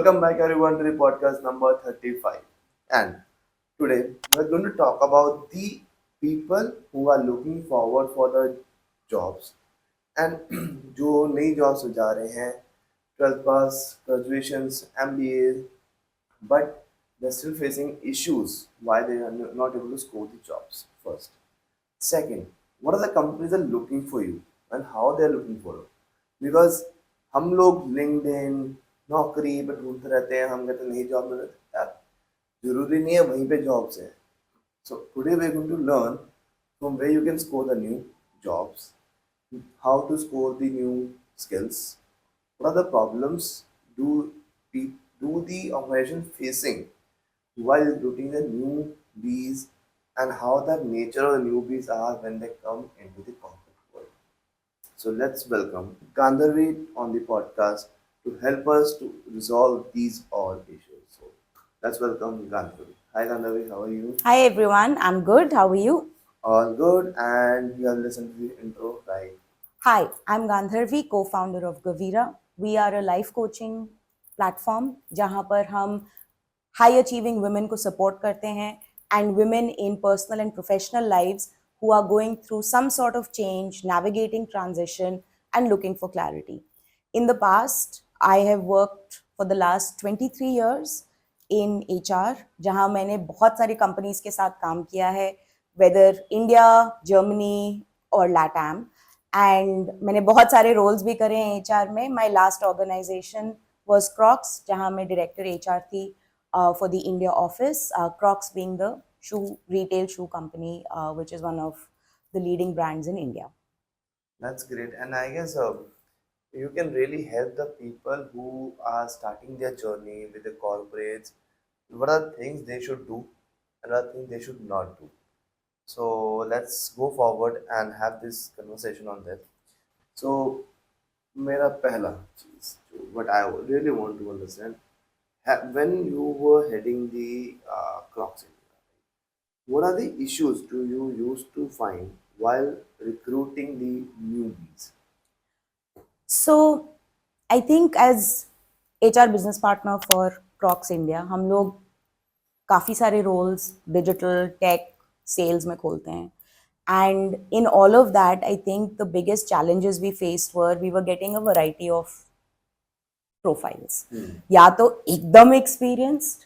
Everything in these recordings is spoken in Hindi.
Welcome back everyone to the podcast number 35. And today we're going to talk about the people who are looking forward for the jobs and जो नई jobs में जा रहे हैं 12th pass, graduations, MBA, but they're still facing issues why they are not able to score the jobs first. Second, what are the companies are looking for you and how they are looking for you? Because हम लोग लिंक्डइन नौकरी पे ढूंढते रहते हैं हम कहते हैं नहीं जॉब मिल रहा यार जरूरी नहीं है वहीं पे जॉब्स है so today we are going to learn from where you can score the new jobs how to score the new skills, what are the problems do do the organization facing while recruiting the newbies, and how the nature of the newbies are when they come into the corporate world. So let's welcome Gandharvi on the podcast to help us to resolve these all issues. So let's welcome Gandharvi. Hi Gandharvi, how are you? Hi everyone, I'm good. How are you? All good, and you have listened to the intro, right? Hi, I'm Gandharvi, co-founder of Gavira. We are a life coaching platform जहाँ पर हम high achieving women को support करते हैं and women in personal and professional lives who are going through some sort of change, navigating transition and looking for clarity. In the past, I have worked for the last 23 years in HR जहाँ मैंने बहुत सारी companies के साथ काम किया है whether India, Germany or LATAM. And मैंने बहुत सारे रोल्स भी करे हैं एचआर में. My last organisation was Crocs जहां मैं डायरेक्टर एचआर थी for the India office. Crocs being the shoe retail shoe company which is one of the leading brands in India. That's great, and I guess you can really help the people who are starting their journey with the corporates. What are things they should do, and what are things they should not do. So let's go forward and have this conversation on that. So, मेरा पहला चीज what I really want to understand, when you were heading the Crocs India, what are the issues do you used to find while recruiting the newbies? So I think as HR business partner for Crocs India हम लोग काफ़ी सारे रोल्स डिजिटल टेक सेल्स में खोलते हैं. And in all of that, I think the biggest challenges we faced were we were getting a variety of profiles. या तो एकदम experienced,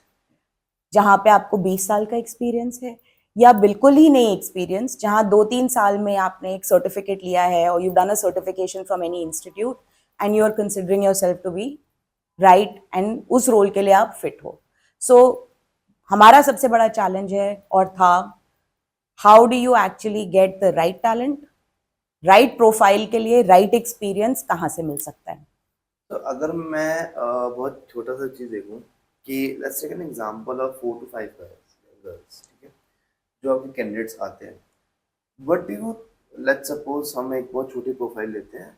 जहाँ पे आपको 20 साल का एक्सपीरियंस है, या बिल्कुल ही नहीं एक्सपीरियंस जहाँ 2-3 साल में आपने एक सर्टिफिकेट लिया है और you done a certification from any institute and you are considering yourself to be right and उस रोल के लिए आप फिट हो. सो हमारा सबसे बड़ा चैलेंज है और था how do you actually get the right talent, right profile के लिए राइट एक्सपीरियंस कहाँ से मिल सकता है. तो अगर मैं बहुत छोटा सा चीज देखूं कि let's take an example of 4 to 5 girls, ठीक है, जो आपके कैंडिडेट्स आते हैं, what do you, let's suppose हम एक बहुत छोटी प्रोफाइल लेते हैं,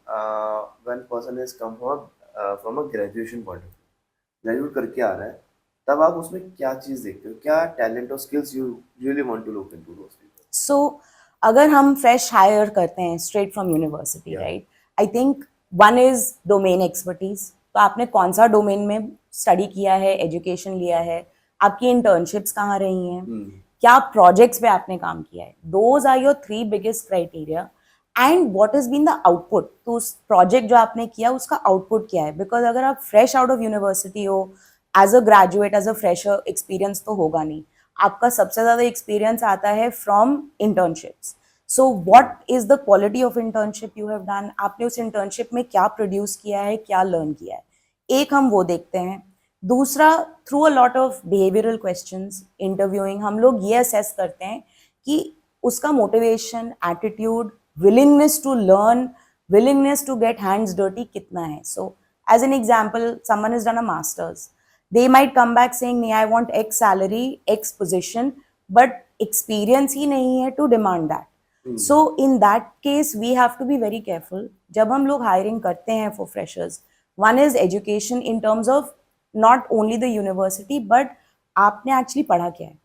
when person is come from a graduation point of view, graduate करके आ रहा है, तब आप उसमें क्या चीज देखते हो, क्या टैलेंट और skills you really want to look into those people? So अगर हम फ्रेश हायर करते हैं straight from university, Yeah. Right, I think one is domain expertise. तो आपने कौन सा डोमेन में स्टडी किया है, एजुकेशन लिया है, आपकी इंटर्नशिप्स कहाँ रही हैं, क्या प्रोजेक्ट्स पे आपने काम किया है. Those are your 3 biggest criteria. And what is been the output, तो उस प्रोजेक्ट जो आपने किया उसका आउटपुट क्या है. बिकॉज अगर आप फ्रेश आउट ऑफ यूनिवर्सिटी हो as a graduate, as a fresher, experience तो होगा नहीं. आपका सबसे ज़्यादा एक्सपीरियंस आता है from internships. So what is the quality of internship you have done, आपने उस इंटर्नशिप में क्या प्रोड्यूस किया है, क्या लर्न किया है. एक हम वो देखते हैं. दूसरा, through a lot of behavioural questions, interviewing, हम लोग ये असेस करते हैं कि उसका motivation, attitude, willingness to learn, willingness to get hands dirty कितना है. So as an example, someone is done a masters, they might come back saying नहीं, I want X salary, X position, but experience ही नहीं है to demand that. So in that case we have to be very careful. जब हम लोग hiring करते हैं for freshers, one is education in terms of not only the university but आपने actually पढ़ा क्या है,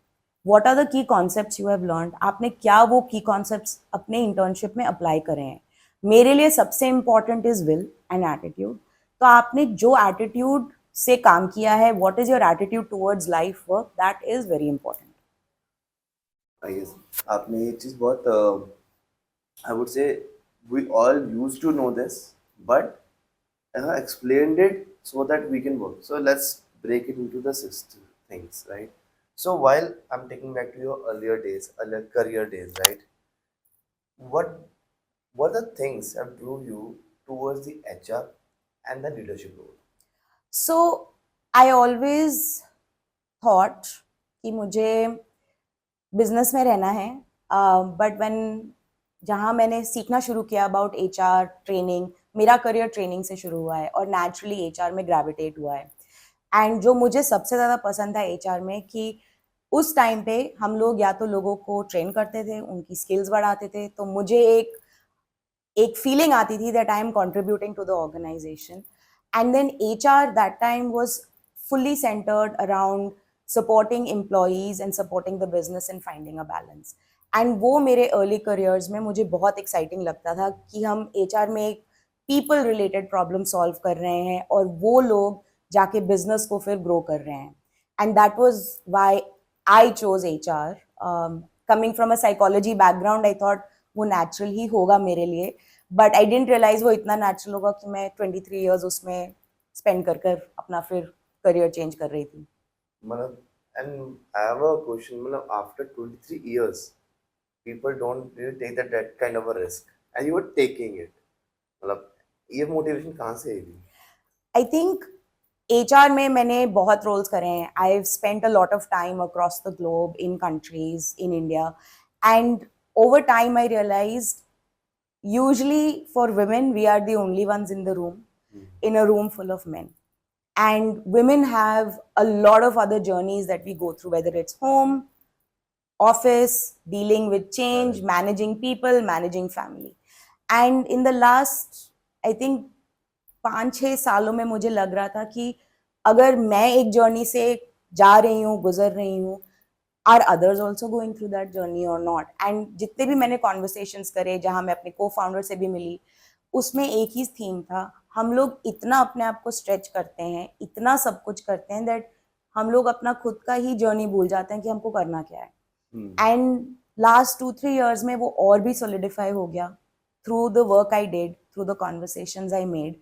what are the key concepts you have learned, आपने क्या वो key concepts अपने internship में apply करे हैं. मेरे लिए सबसे important is will and attitude. तो आपने जो एटीट्यूड से काम किया है, what is your attitude towards life work, that is very important. I guess आपने ये चीज़ बहुत I would say we all use to know this but explained it so that we can work. So let's break it into the six things, right? So while I'm taking back to your earlier days, earlier career days, right? What what the things have drew you towards the HR and the leadership role? So I always thought कि मुझे बिजनेस में रहना है, बट व्हेन जहाँ मैंने सीखना शुरू किया अबाउट एचआर ट्रेनिंग, मेरा करियर ट्रेनिंग से शुरू हुआ है और नेचुरली एचआर में ग्रेविटेट हुआ है. एंड जो मुझे सबसे ज़्यादा पसंद था एचआर में कि उस टाइम पे हम लोग या तो लोगों को ट्रेन करते थे, उनकी स्किल्स बढ़ाते थे, तो मुझे एक फीलिंग आती थी that I am contributing to the organisation. And then HR that time was fully centered around supporting employees and supporting the business and finding a balance. And वो मेरे early careers में मुझे बहुत exciting लगता था कि हम HR में एक people related problem solve कर रहे हैं और वो लोग जाके business को फिर grow कर रहे हैं. And that was why I chose HR. Coming from a psychology background, I thought वो natural ही होगा मेरे लिए, but I didn't realize वो इतना natural होगा कि मैं 23 years उसमें spend कर अपना फिर करियर चेंज कर रही थी. मतलब and I have a question. मतलब after 23 years, people don't really take that kind of a risk, and you were taking it. मतलब ये मोटिवेशन कहाँ से आई थी? आई थिंक एचआर में मैंने बहुत रोल्स करे हैं. I have spent a lot of time across the globe in countries in India, and over time I realised usually for women we are the only ones in the room, in a room full of men, and women have a lot of other journeys that we go through, whether it's home, office, dealing with change, managing people, managing family. And in the last, I think 5-6 सालों में मुझे लग रहा था कि अगर मैं एक जर्नी से जा रही हूँ, गुजर रही हूँ, are others also going through that journey और नॉट. एंड जितने भी मैंने कॉन्वर्सेशंस करे जहाँ मैं अपने को फाउंडर से भी मिली, उसमें एक ही थीम था, हम लोग इतना अपने आप को स्ट्रेच करते हैं, इतना सब कुछ करते हैं दैट हम लोग अपना खुद का ही जर्नी भूल जाते हैं कि हमको करना क्या है. एंड लास्ट 2-3 years में वो और भी सोलिडिफाई हो गया through the work I did, through the conversations I made.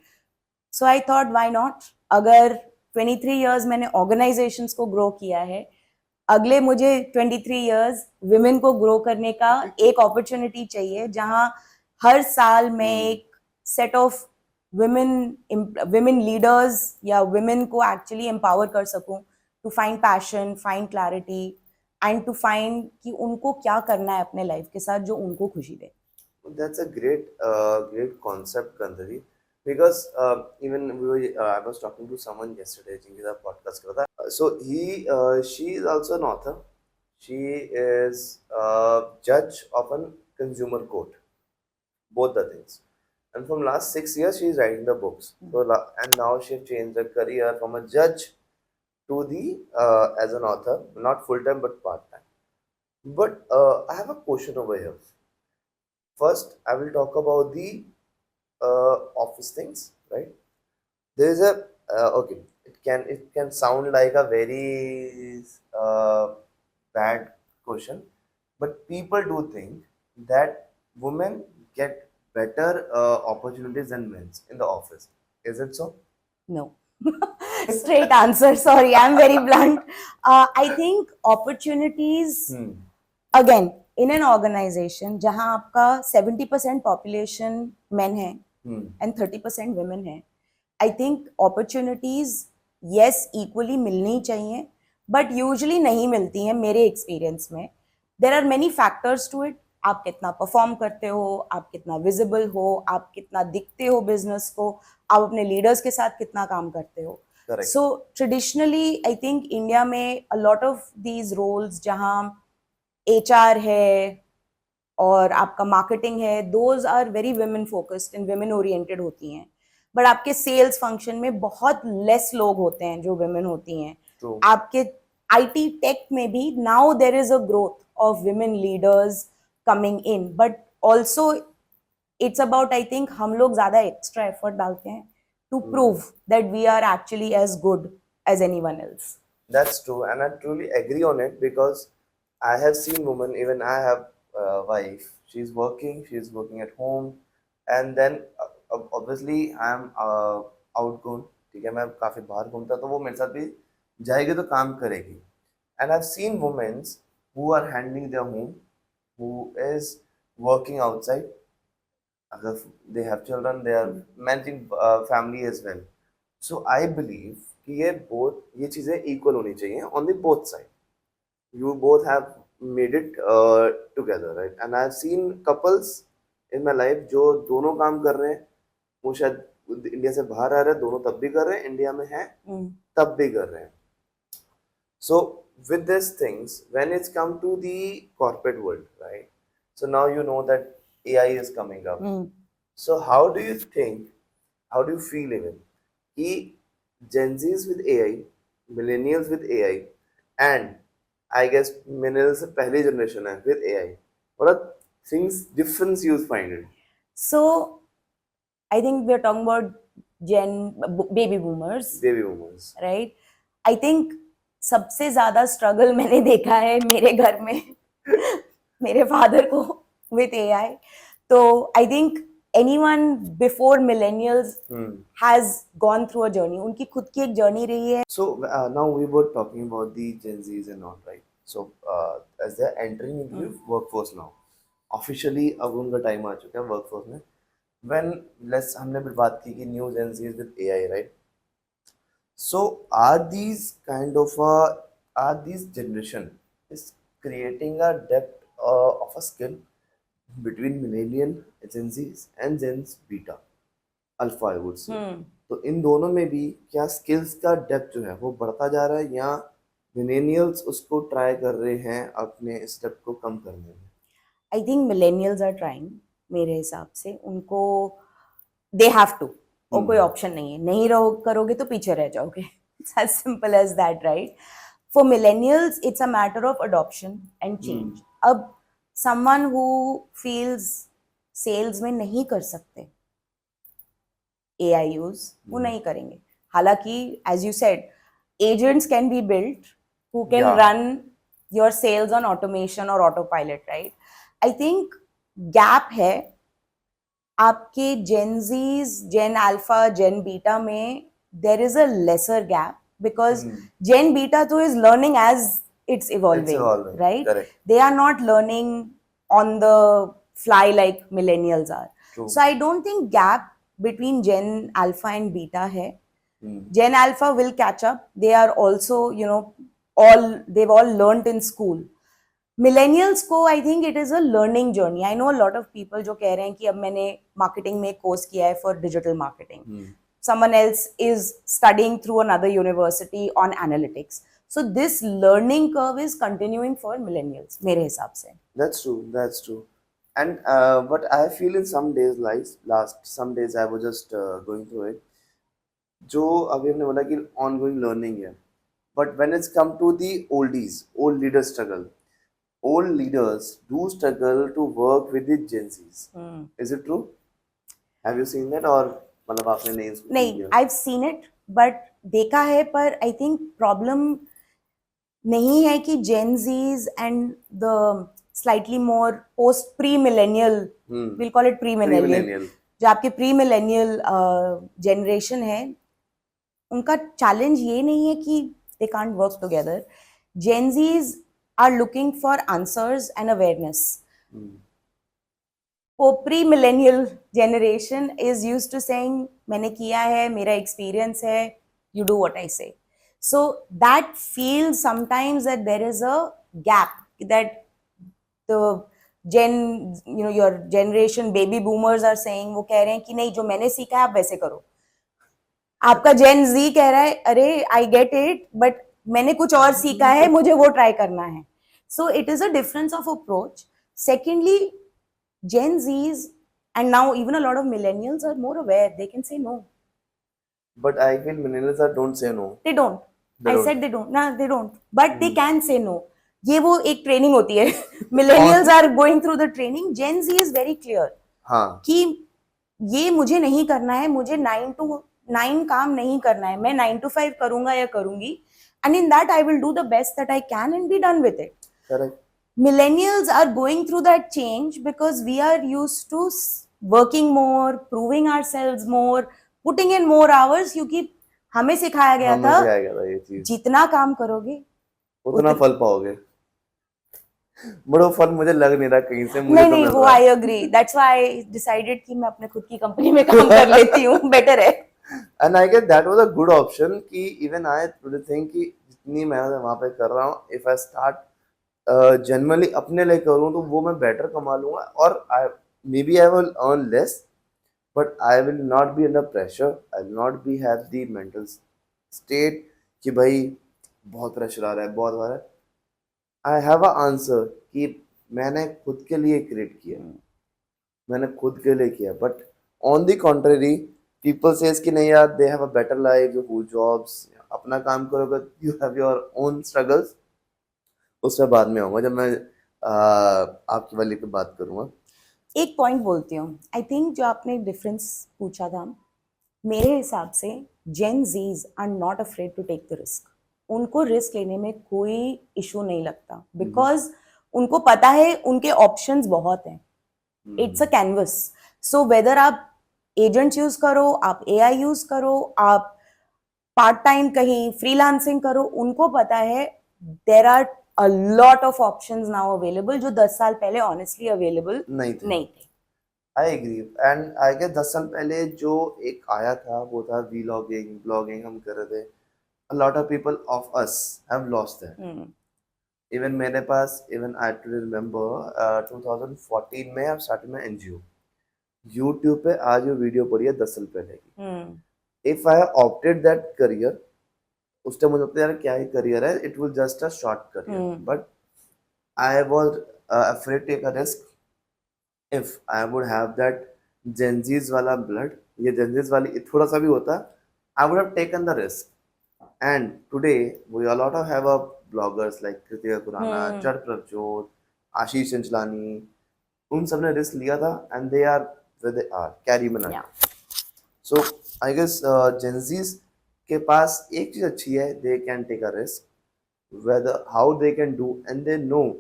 So I thought why not, अगर 23 years मैंने ऑर्गेनाइजेशंस को ग्रो किया है, अगले मुझे 23 years विमेन को ग्रो करने का एक अपॉर्चुनिटी चाहिए जहां हर साल मैं एक सेट ऑफ विमेन लीडर्स या विमेन को एक्चुअली एम्पावर कर सकूं to find passion, find clarity and to find कि उनको क्या करना है अपने लाइफ के साथ जो उनको खुशी दे. That's a great concept, Gandhavi. Because even I was talking to someone yesterday, जिनके साथ podcast कर रहा था. So she is also an author. She is a judge of a consumer court. Both the things. And from last 6 years, she is writing the books. So and now she has changed her career from a judge to the as an author, not full time but part time. But I have a question over here. First, I will talk about the office things, right? There is a okay. It can sound like a very bad question, but people do think that women get better opportunities than men in the office. Is it so? No. Straight answer. Sorry, I'm very blunt. I think opportunities, again, in an organization जहाँ आपका 70% population men है and 30% women है, I think opportunities yes equally मिलनी चाहिए, but usually नहीं मिलती हैं मेरे experience में. There are many factors to it. आप कितना परफॉर्म करते हो, आप कितना विजिबल हो, आप कितना दिखते हो बिजनेस को, आप अपने लीडर्स के साथ कितना काम करते हो. Correct. So traditionally I think India में a lot of these roles जहाँ एचआर है और आपका मार्केटिंग है, those are very women focused and women oriented होती हैं. बट आपके सेल्स फंक्शन में बहुत लेस लोग होते हैं जो वुमेन होती हैं. True. आपके आईटी टेक में भी now there is a growth of women leaders coming in, but also it's about, I think हम लोग ज्यादा एक्स्ट्रा एफर्ट डालते हैं to prove that we are actually as good as anyone else. That's true, and I truly agree on it because I have seen women. Even I have a wife. She's working at home, and then obviously I'm outgoing. ठीक है, मैं काफी बाहर घूमता तो वो मेरे साथ भी जाएगी तो काम करेगी. And I've seen women who are handling their home, who is working outside. अगर they have children, they are managing family as well. So I believe कि ये चीजें equal होनी चाहिए on the both side. You both have made it together, right? And I've seen couples in my life जो दोनों काम कर रहे हैं. वो शायद इंडिया से बाहर आ रहे हैं, दोनों तब भी कर रहे हैं, इंडिया में हैं तब भी कर रहे हैं. So with these things, when it's come to the corporate world, right? So now you know that AI is coming up. So how do you think, how do you feel even कि Gen Zs with AI, millennials with AI, and I guess millennials से पहली generation है with AI, what are things difference you find it? So I think we're talking about baby boomers, Baby boomers. right? I think सबसे ज्यादा स्ट्रगल मैंने देखा है मेरे घर में मेरे फादर को with AI. तो I think anyone before millennials has gone through a journey. उनकी खुद की एक जर्नी रही है. So now we were talking about the Gen Zs and all, right? So as they're entering into the workforce now, officially अब उनका time आ चुका है workforce में. When हमने भी बात की कि new Gen Zs with AI, right? So are these generation is creating a depth of a skill between millennial Gen Zs and Gen Beta Alpha, I would say. तो इन दोनों में भी क्या स्किल्स का डेप्थ जो है वो बढ़ता जा रहा है या मिलेनियल्स उसको ट्राई कर रहे हैं अपने स्टेप को कम करने में? I think millennials are trying. मेरे हिसाब से उनको दे हैव टू, और कोई ऑप्शन नहीं है. नहीं रहो करोगे तो पीछे रह जाओगे. It's as simple as that, right? For millennials it's a matter of adoption and change. अब समवन हु फील्स सेल्स में नहीं कर सकते AI यूज, वो नहीं करेंगे. हालांकि as you said agents can be built who can run your sales on automation or autopilot, right? I think gap है आपके Gen Zs, Gen Alpha, Gen Beta में. There is a lesser gap because Gen Beta too is learning as it's evolving, right? Correct. They are not learning on the fly like millennials are. True. So I don't think gap between Gen Alpha and Beta है. Gen Alpha will catch up. They are also, you know, they've all learned in school. Millennials को I think it is a learning journey. I know a lot of people जो कह रहे हैं कि अब मैंने marketing में कोर्स किया है for digital marketing. Someone else is studying through another university on analytics. So this learning curve is continuing for millennials, मेरे हिसाब से. That's true. That's true. And but I feel in some days, some days I was just going through it. जो अभी हमने बोला कि ongoing learning है. But when it's come to the oldies, old leaders struggle. Old leaders do struggle to work with the Gen Zs. Is it true? Have you seen that or मतलब आपने नहीं, I've seen it, but देखा है. पर I think problem नहीं है कि Gen Zs and the slightly more post pre-millennial, we'll call it pre-millennial, जो आपके pre-millennial generation है, उनका challenge ये नहीं है कि they can't work together. Gen Zs are looking for answers and awareness. वो pre-millennial generation is used to saying मैंने किया है, मेरा experience है, you do what I say. So that feels sometimes that there is a gap, that the your generation baby boomers are saying, वो कह रहे हैं कि नहीं, जो मैंने सीखा है आप वैसे करो. आपका Gen Z कह रहा है अरे I get it, but मैंने कुछ और सीखा है, मुझे वो ट्राई करना है. So it is a difference of approach. Secondly, Gen Zs and now even a lot of millennials are more aware. They can say no. But I feel millennials don't say no. They don't. Said they don't. Nah, they don't. But they can say no. ये वो एक ट्रेनिंग होती है. Millennials are going through the training. Gen Z is very clear. हाँ. कि ये मुझे नहीं करना है, मुझे 9 to 9 काम नहीं करना है, मैं 9 to 5 करूंगा या करूंगी, and in that I will do the best that I can and be done with it. Correct. Millennials are going through that change because we are used to working more, proving ourselves more, putting in more hours, क्योंकि हमें सिखाया गया हमें था सिखाया गया था ये चीज, जितना काम करोगे उतना फल पाओगे। बट वो फल मुझे लग नहीं रहा कहीं से, मुझे नहीं तो नहीं, मिल वो रहा है। I agree, that's why I decided कि मैं अपने खुद की कंपनी में काम कर लेती हूँ, बेटर है। And I get that was a good option कि इवन आई टुडे थिंक कि जितनी मेहनत वहां पे कर रहा हूँ, इफ आई स्टार्ट जनरली अपने लिए करूँ तो वो मैं बेटर कमा लूंगा, और I may be I will earn less, but I will not be under pressure, I will not be have the mental state कि भाई बहुत प्रेशर आ रहा है, बहुत आ रहा है। आई हैव अ आंसर कि मैंने खुद के लिए क्रिएट किया, मैंने खुद के लिए किया। But on the contrary people says कि नहीं यार, दे have a better life, you jobs, अपना काम करोगे, you have your own struggles. उससे बाद में आऊंगा जब मैं आपकी वाली पे बात करूंगा। एक पॉइंट बोलती हूँ, आई थिंक जो आपने डिफरेंस पूछा था, मेरे हिसाब से Gen Zs are not afraid to take the risk. उनको रिस्क लेने में कोई इशू नहीं लगता, बिकॉज उनको पता है उनके ऑप्शंस बहुत हैं, it's a canvas. So whether आप एजेंट्स यूज करो, आप एआई यूज करो, आप पार्ट टाइम कहीं फ्रीलांसिंग करो, उनको पता है there are a lot of options now available जो 10 साल पहले ऑनेस्टली अवेलेबल नहीं नहीं थे। I agree, and I guess 10 साल पहले जो एक आया था वो था वीलॉगिंग, ब्लॉगिंग हम कर रहे थे। a lot of people of us have lost that. Even मेरे पास, even I to remember 2014 में I've started my NGO. YouTube पे आज वो वीडियो पड़ी है 10 साल पहले की। If I opted that career, उस टाइम मुझे लगता है यार क्या ही करियर है, it was just a short career. But I was afraid to take a risk. If I would have that Gen Z's वाला blood, ये Gen Z's वाली थोड़ा सा भी होता, I would have taken the risk. And today we a lot of have a bloggers like Kritika Kurana, Chad Pravjot, Ashish Chanchlani, उन सब ने रिस्क लिया था and they are where they are, carry Minaj. So I guess Gen Z's के पास एक चीज अच्छी है, they can take a risk, whether how they can do, and they know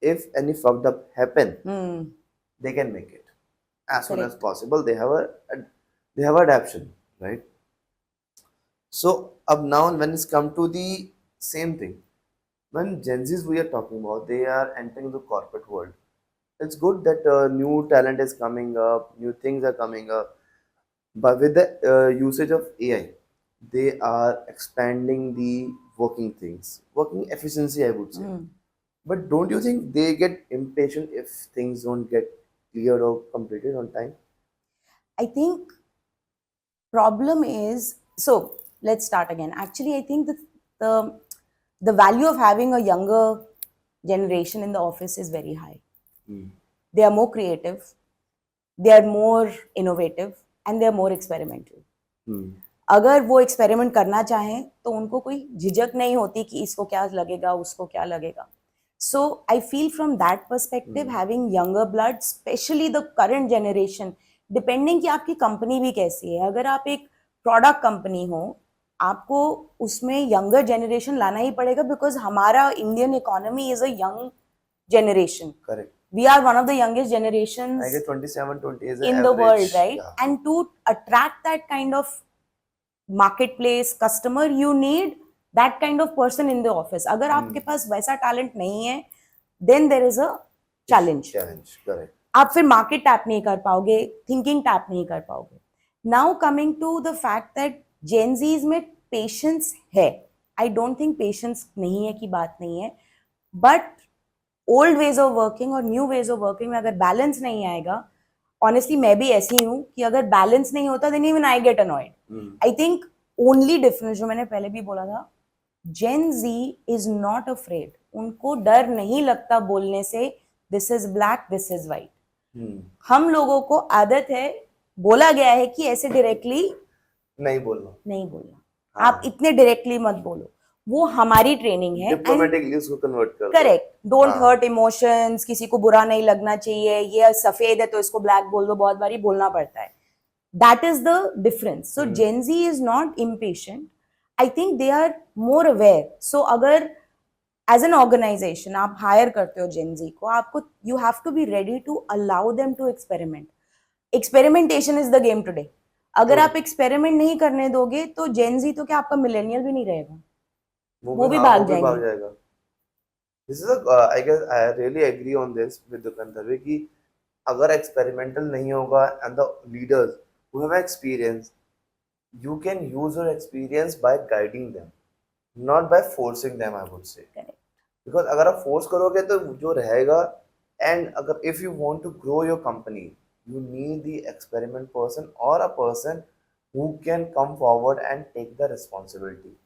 if any fucked up happen, they can make it as soon as possible. They have adaptation, right? So up now when it's come to the same thing, when Gen Z's we are talking about, they are entering the corporate world. It's good that new talent is coming up, new things are coming up, but with the usage of AI, they are expanding the working things, working efficiency, I would say. But don't you think they get impatient if things don't get cleared or completed on time? I think problem is, so let's start again. Actually, I think that the value of having a younger generation in the office is very high. They are more creative, they are more innovative, and they are more experimental. अगर वो एक्सपेरिमेंट करना चाहें तो उनको कोई झिझक नहीं होती कि इसको क्या लगेगा, उसको क्या लगेगा. So I feel from that perspective, having younger blood, especially the current generation, depending कि आपकी कंपनी भी कैसी है. अगर आप एक प्रोडक्ट कंपनी हो, आपको उसमें यंगर जनरेशन लाना ही पड़ेगा, बिकॉज हमारा Indian economy is a young generation. Correct. We are one of the youngest generations, I guess 27, 20 is the in average, the world, right? Yeah. And to attract that kind of marketplace customer, you need that kind of person in the office. अगर आपके पास वैसा टैलेंट नहीं है, then there is a challenge. Correct. आप फिर मार्केट टैप नहीं कर पाओगे, थिंकिंग टैप नहीं कर पाओगे. Now coming to the fact that Gen Zs में पेशेंस है. आई डोंट थिंक पेशेंस नहीं है की बात नहीं है, but old ways of working और न्यू वेज ऑफ वर्किंग में अगर बैलेंस नहीं आएगा, ऑनेस्टली मैं भी ऐसी हूँ कि अगर बैलेंस नहीं होता then even I get annoyed. I think only difference जो मैंने पहले भी बोला था, Gen Z is not afraid. उनको डर नहीं लगता बोलने से this is black, this is white. हम लोगों को आदत है, बोला गया है कि ऐसे डायरेक्टली नहीं बोलना. आप इतने डायरेक्टली मत बोलो. वो हमारी ट्रेनिंग है. डिप्लोमेटिकली उसको कन्वर्ट कर. करेक्ट. Don't hurt emotions. किसी को बुरा नहीं लगना चाहिए. ये सफेद है तो इसको ब्लैक बोल दो, बहुत बारी बोलना पड़ता है. That is the difference. So Hmm. Gen Z is not impatient. I think they are more aware. So अगर एज एन ऑर्गेनाइजेशन आप हायर करते हो जेनजी को, आपको you have to be ready to allow them to experiment. Experimentation is the game today. अगर तो आप एक्सपेरिमेंट नहीं करने दोगे तो जेनजी तो क्या आपका मिलेनियल भी नहीं रहेगा, वो भी हाँ, वो भाग भी भाग जाएंगे. जाएगा. This is I guess I really agree on this with दुकानदार कि अगर एक्सपेरिमेंटल नहीं होगा and the leaders who have experience, you can use your experience by guiding them, not by forcing them, I would say. Correct. Because अगर आप force करोगे तो जो रहेगा, and अगर if you want to grow your company, you need the experiment person or a person who can come forward and take the responsibility.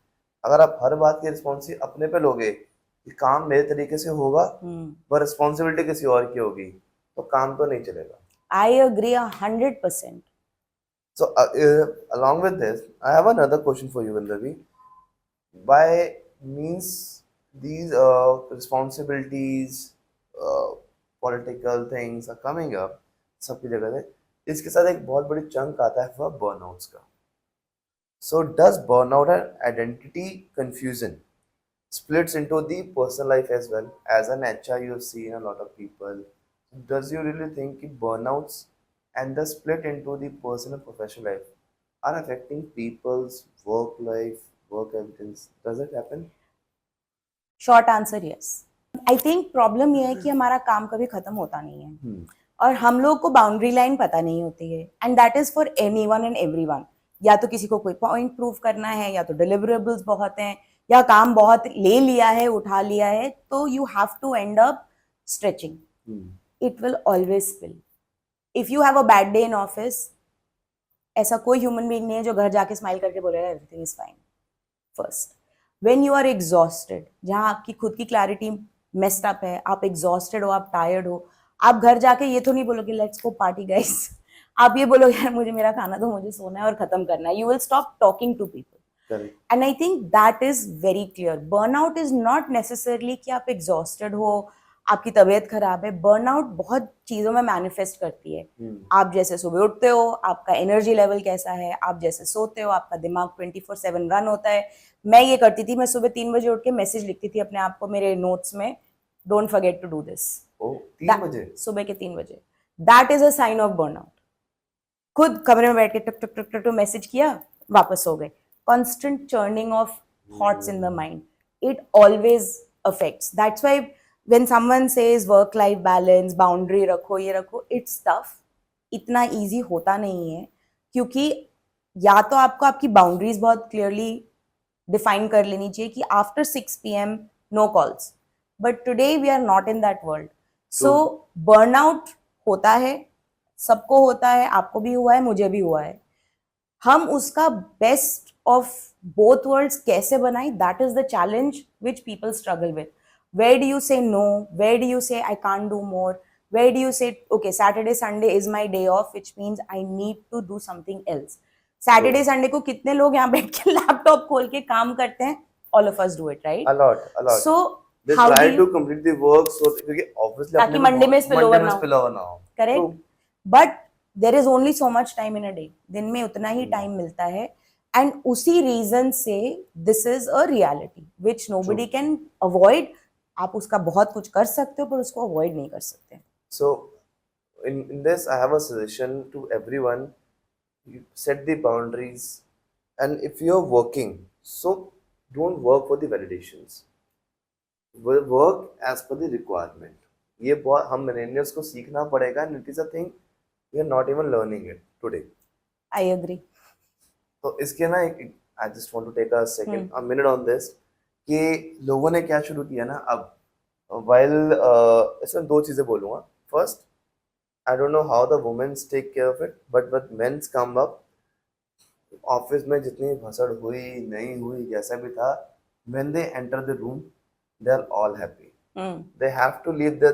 अगर आप हर बात की रिस्पॉन्सिबिलिटी अपने पे लोगे कि काम मेरे तरीके से होगा, पर रिस्पॉन्सिबिलिटी किसी और की होगी, तो काम तो नहीं चलेगा. I agree 100%. So, along with this, I have another question for you, Vallavi. By means these responsibilities, political things are coming up, सबकी जगह से इसके साथ एक बहुत बड़ी चंक आता है वह बर्नआउट्स का. So, does burnout and identity confusion splits into the personal life as well? As an HR, you have seen a lot of people. Does you really think that burnouts and the split into the personal and professional life are affecting people's work life, work evidence? Does it happen? Short answer yes. I think problem ये है कि हमारा काम कभी खत्म होता नहीं है और हम लोग को बाउंड्री लाइन पता नहीं होती है. And that is for anyone and everyone. या तो किसी को कोई पॉइंट प्रूव करना है, या तो डिलीवरेबल्स बहुत हैं, या काम बहुत ले लिया है, उठा लिया है, तो you have to end up stretching. It will always spill. If you have a bad day in office, ऐसा कोई ह्यूमन बीइंग नहीं है जो घर जाके स्माइल करके बोलेगा everything is fine. First, when you are exhausted, जहां आपकी खुद की क्लैरिटी मेस्ड अप है, आप एग्जॉस्टेड हो, आप टायर्ड हो, आप घर जाके ये तो नहीं बोलोगे लेट्स गो पार्टी गाइस. आप ये बोलोगे यार मुझे मेरा खाना दो, मुझे सोना है और खत्म करना है. You will stop talking to people. Correct. And I think that is very clear. Burnout is not necessarily कि आप एग्जॉस्टेड हो, आपकी तबीयत खराब है. बर्नआउट बहुत चीजों में मैनिफेस्ट करती है. आप जैसे सुबह उठते हो, आपका एनर्जी लेवल कैसा है, आप जैसे सोते हो, आपका दिमाग 24/7 रन होता है. मैं ये करती थी, मैं सुबह 3 बजे उठ के मैसेज लिखती थी अपने आप को मेरे नोट्स में, don't forget to do this. Oh 3 बजे सुबह के 3 बजे. That is a sign of burnout. खुद कमरे में बैठ के टक टक टक टक मैसेज किया, वापस सो गए. Constant churning of thoughts in the mind, it always affects. That's why when someone says work life balance, boundary रखो, ये रखो, it's tough. इतना easy होता नहीं है, क्योंकि या तो आपको आपकी बाउंड्रीज बहुत क्लियरली डिफाइन कर लेनी चाहिए कि after 6 PM no calls. But today we are not in that world. So burnout होता है, सबको होता है, आपको भी हुआ है, मुझे भी हुआ है. हम उसका बेस्ट ऑफ बोथ वर्ल्ड्स कैसे बनाएं, that is the challenge which people struggle with. Where do you say no, where do you say I can't do more, where do you say okay Saturday Sunday is my day off which means I need to do something else. Saturday Sunday को कितने लोग यहाँ बैठ के लैपटॉप खोल के काम करते हैं? All of us do it, right? a lot. So They how try do to complete the work so क्योंकि obviously ताकि अपने मंडे में spill over ना हो. spill over ना हो. Correct. But there is only so much time in a day. दिन में उतना ही टाइम मिलता है. एंड उसी रीजन से this is a reality which nobody can avoid. आप उसका बहुत कुछ कर सकते हो पर उसको अवॉइड नहीं कर सकते. So, in this, I have a suggestion to everyone. You set the boundaries, and if you're working, so don't work for the validations. Work as per the requirement. ये बहुत हम millennials को सीखना पड़ेगा, and it is a thing we are not even learning it today. I agree. तो इसके ना एक I just want to take a second, a minute on this कि लोगों ने क्या शुरू किया ना अब. While इसमें दो चीजें बोलूँगा. First, I don't know how the women take care of it, but men's come up. Office में जितनी भसड़ हुई नहीं हुई जैसा भी था, when they enter the room, they are all happy. They have to leave the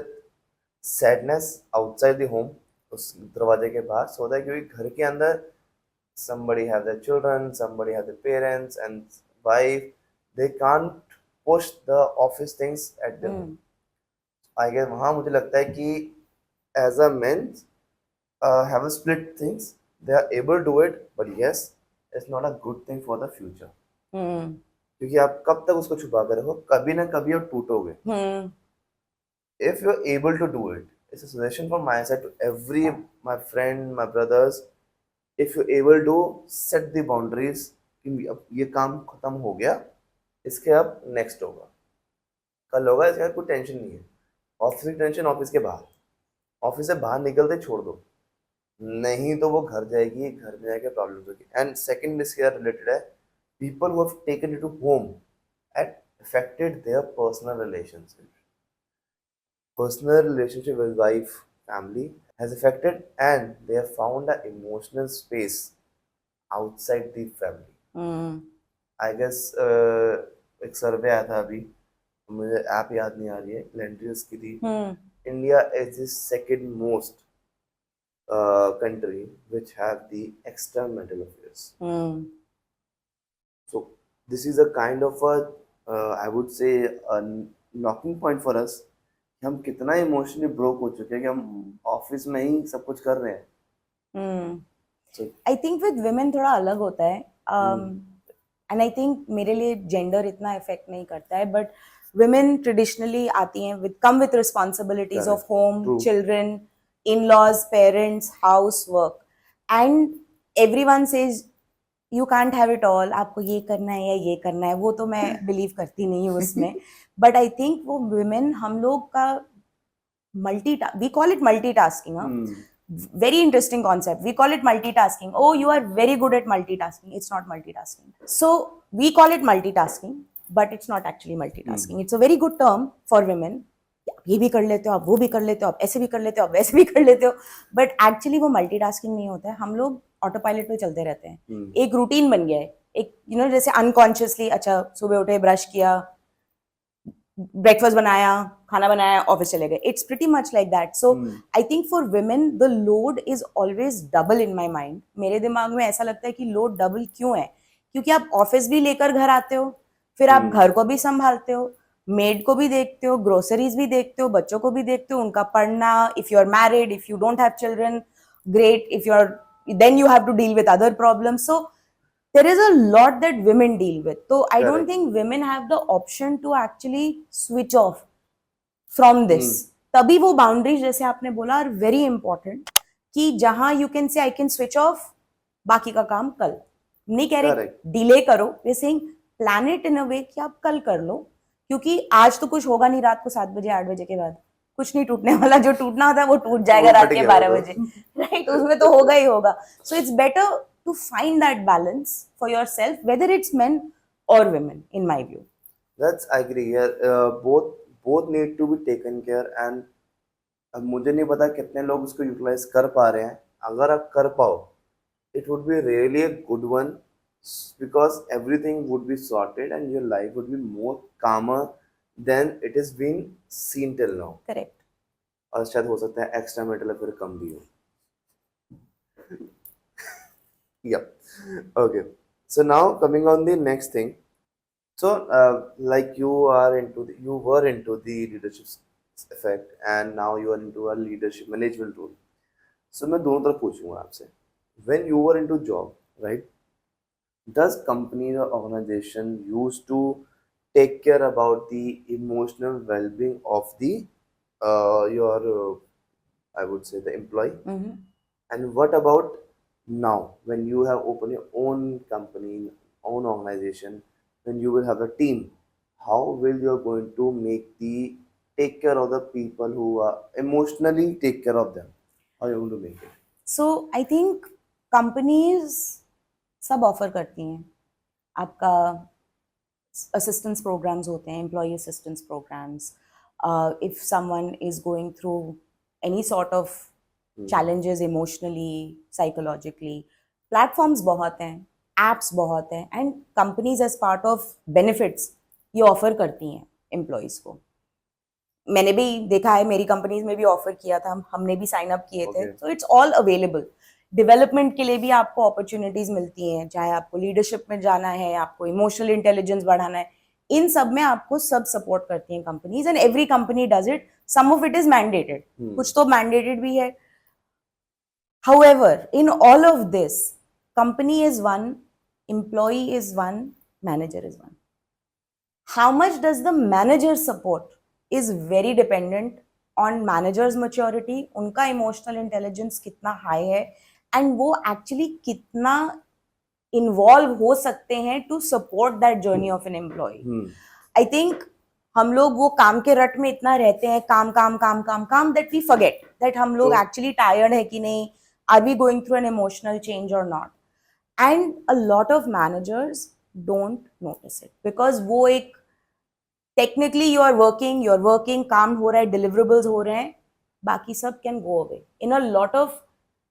sadness outside the home, उस दरवाजे के बाहर, so that क्योंकि घर के अंदर somebody have their children, somebody have their parents and wife, they can't push the office things at them. I guess वहाँ मुझे लगता है कि as a men have a split things, they are able to do it, but yes, it's not a good thing for the future. क्योंकि आप कब तक उसको छुपा कर रखो, कभी ना कभी आप टूटोगे. If you're able to do it, it's a suggestion from my side to every my friend, my brothers. If you're able to set the boundaries कि अब ये काम खत्म हो गया, इसके अब नेक्स्ट होगा, कल होगा, इसके कोई टेंशन नहीं है. ऑफिस की टेंशन ऑफिस के बाहर, ऑफिस से बाहर निकलते छोड़ दो, नहीं तो वो घर जाएगी, घर में जाके प्रॉब्लम होगी. एंड सेकंड इसके रिलेटेड है, people who have taken it to home and affected their personal relationship with wife, family has affected, and they have found an emotional space outside the family. I guess एक सर्वे आया था अभी, मुझे ऐप याद नहीं आ रही है, लेंट्रियस की थी. India is the second most country which have the extra mental affairs. So this is a kind of a I would say a knocking point for us. हम कितना इमोशनली ब्रोक हो चुके हैं कि हम ऑफिस में ही सब कुछ कर रहे हैं. आई थिंक विद विमेन थोड़ा अलग होता है, एंड आई थिंक मेरे लिए जेंडर इतना इफेक्ट नहीं करता है, बट विमेन ट्रेडिशनली आती हैं with responsibilities of home, children, in-laws, parents, house work, and everyone says you can't have it all, आपको ये करना है या ये करना है. वो तो मैं बिलीव करती नहीं हूँ उसमें, बट आई थिंक वो विमेन, हम लोग का we call it multitasking. Very interesting concept. We call it multitasking. Oh, you are very good at multitasking. It's not multitasking. So we call it multitasking, but it's not actually multitasking. It's a very good term for women. आप ये भी कर लेते हो, आप वो भी कर लेते हो, आप ऐसे भी कर लेते हो, आप वैसे भी कर लेते हो, बट एक्चुअली वो मल्टीटास्किंग नहीं होता है. हम लोग ऑटो पायलट पे चलते रहते हैं. एक रूटीन बन गया है, एक जैसे अनकॉन्शियसली, अच्छा सुबह उठे, ब्रश किया, ब्रेकफास्ट बनाया, खाना बनाया, ऑफिस चले गए. It's pretty much like that. So I think for women the load is always double in my mind. मेरे दिमाग में ऐसा लगता है कि लोड डबल क्यों है, क्योंकि आप ऑफिस भी लेकर घर आते हो, फिर आप घर को भी संभालते हो, मेड को भी देखते हो, ग्रोसरीज भी देखते हो, बच्चों को भी देखते हो, उनका पढ़ना, if you are married, if you don't have children, great, if you are, then you have to deal with other problems. So there is a lot that women deal with. So I don't think women have the option to actually switch off from this. तभी वो boundaries जैसे आपने बोला are very important, कि जहां you can say I can switch off, बाकी का काम कल. नहीं कह रहे डिले करो, we're saying plan it in a way कि आप कल कर लो, क्योंकि आज तो कुछ होगा नहीं रात को 7 बजे 8 बजे के बाद, कुछ नहीं टूटने वाला. जो टूटना होता है वो टूट जाएगा रात के 12 बजे, राइट? उसमें तो होगा ही होगा. So it's better to find that balance for yourself, whether it's men और women, in my view. That's I agree. Both need to be taken care. And अब मुझे नहीं पता कितने लोग उसको यूटिलाइज कर पा रहे हैं. अगर आप कर पाओ, it would be really a good one, because everything would be sorted and your life would be more calmer than it has been seen till now. Correct. और शायद हो सकता है एक्स्ट्रा मेटल फिर कम भी हो. Yep. Okay. So now coming on the next thing. So like you were into the leadership effect, and now you are into a leadership management role. So मैं दोनों तरफ पूछूंगा आपसे. When you were into job, right? Does company or organization used to take care about the emotional well-being of the I would say the employee? And what about now, when you have opened your own company, own organization, when you will have a team, how will you going to take care of the people who are emotionally take care of them? How are you going to make it? So I think companies सब ऑफर करती हैं. आपका असिस्टेंस प्रोग्राम्स होते हैं, employ assistance programs. If someone is going through any sort of challenges emotionally, psychologically, platforms बहुत हैं, apps बहुत हैं, and companies as part of benefits ये ऑफर करती हैं एम्प्लॉयज़ को. मैंने भी देखा है, मेरी कंपनीज में भी ऑफर किया था, हमने भी साइन अप किए थे. So it's all available. Development के लिए भी आपको अपॉर्चुनिटीज मिलती हैं, चाहे आपको लीडरशिप में जाना है, आपको इमोशनल इंटेलिजेंस बढ़ाना है, इन सब में आपको सब सपोर्ट करती हैं companies, and every company does it. Some of it is mandated, कुछ तो मैंडेटेड भी है. However, in all of this, company is one, employee is one, manager is one. How much does the manager support is very dependent on manager's maturity, उनका emotional intelligence कितना high है, and वो actually कितना involve हो सकते हैं to support that journey of an employee. I think हम लोग वो काम के रट में इतना रहते हैं, काम काम काम काम काम, that we forget that हम लोग True. actually tired है कि नहीं, are we going through an emotional change or not. And a lot of managers don't notice it because वो एक technically you are working, काम हो रहा है, deliverables हो रहे हैं, बाकी सब can go away. In a lot of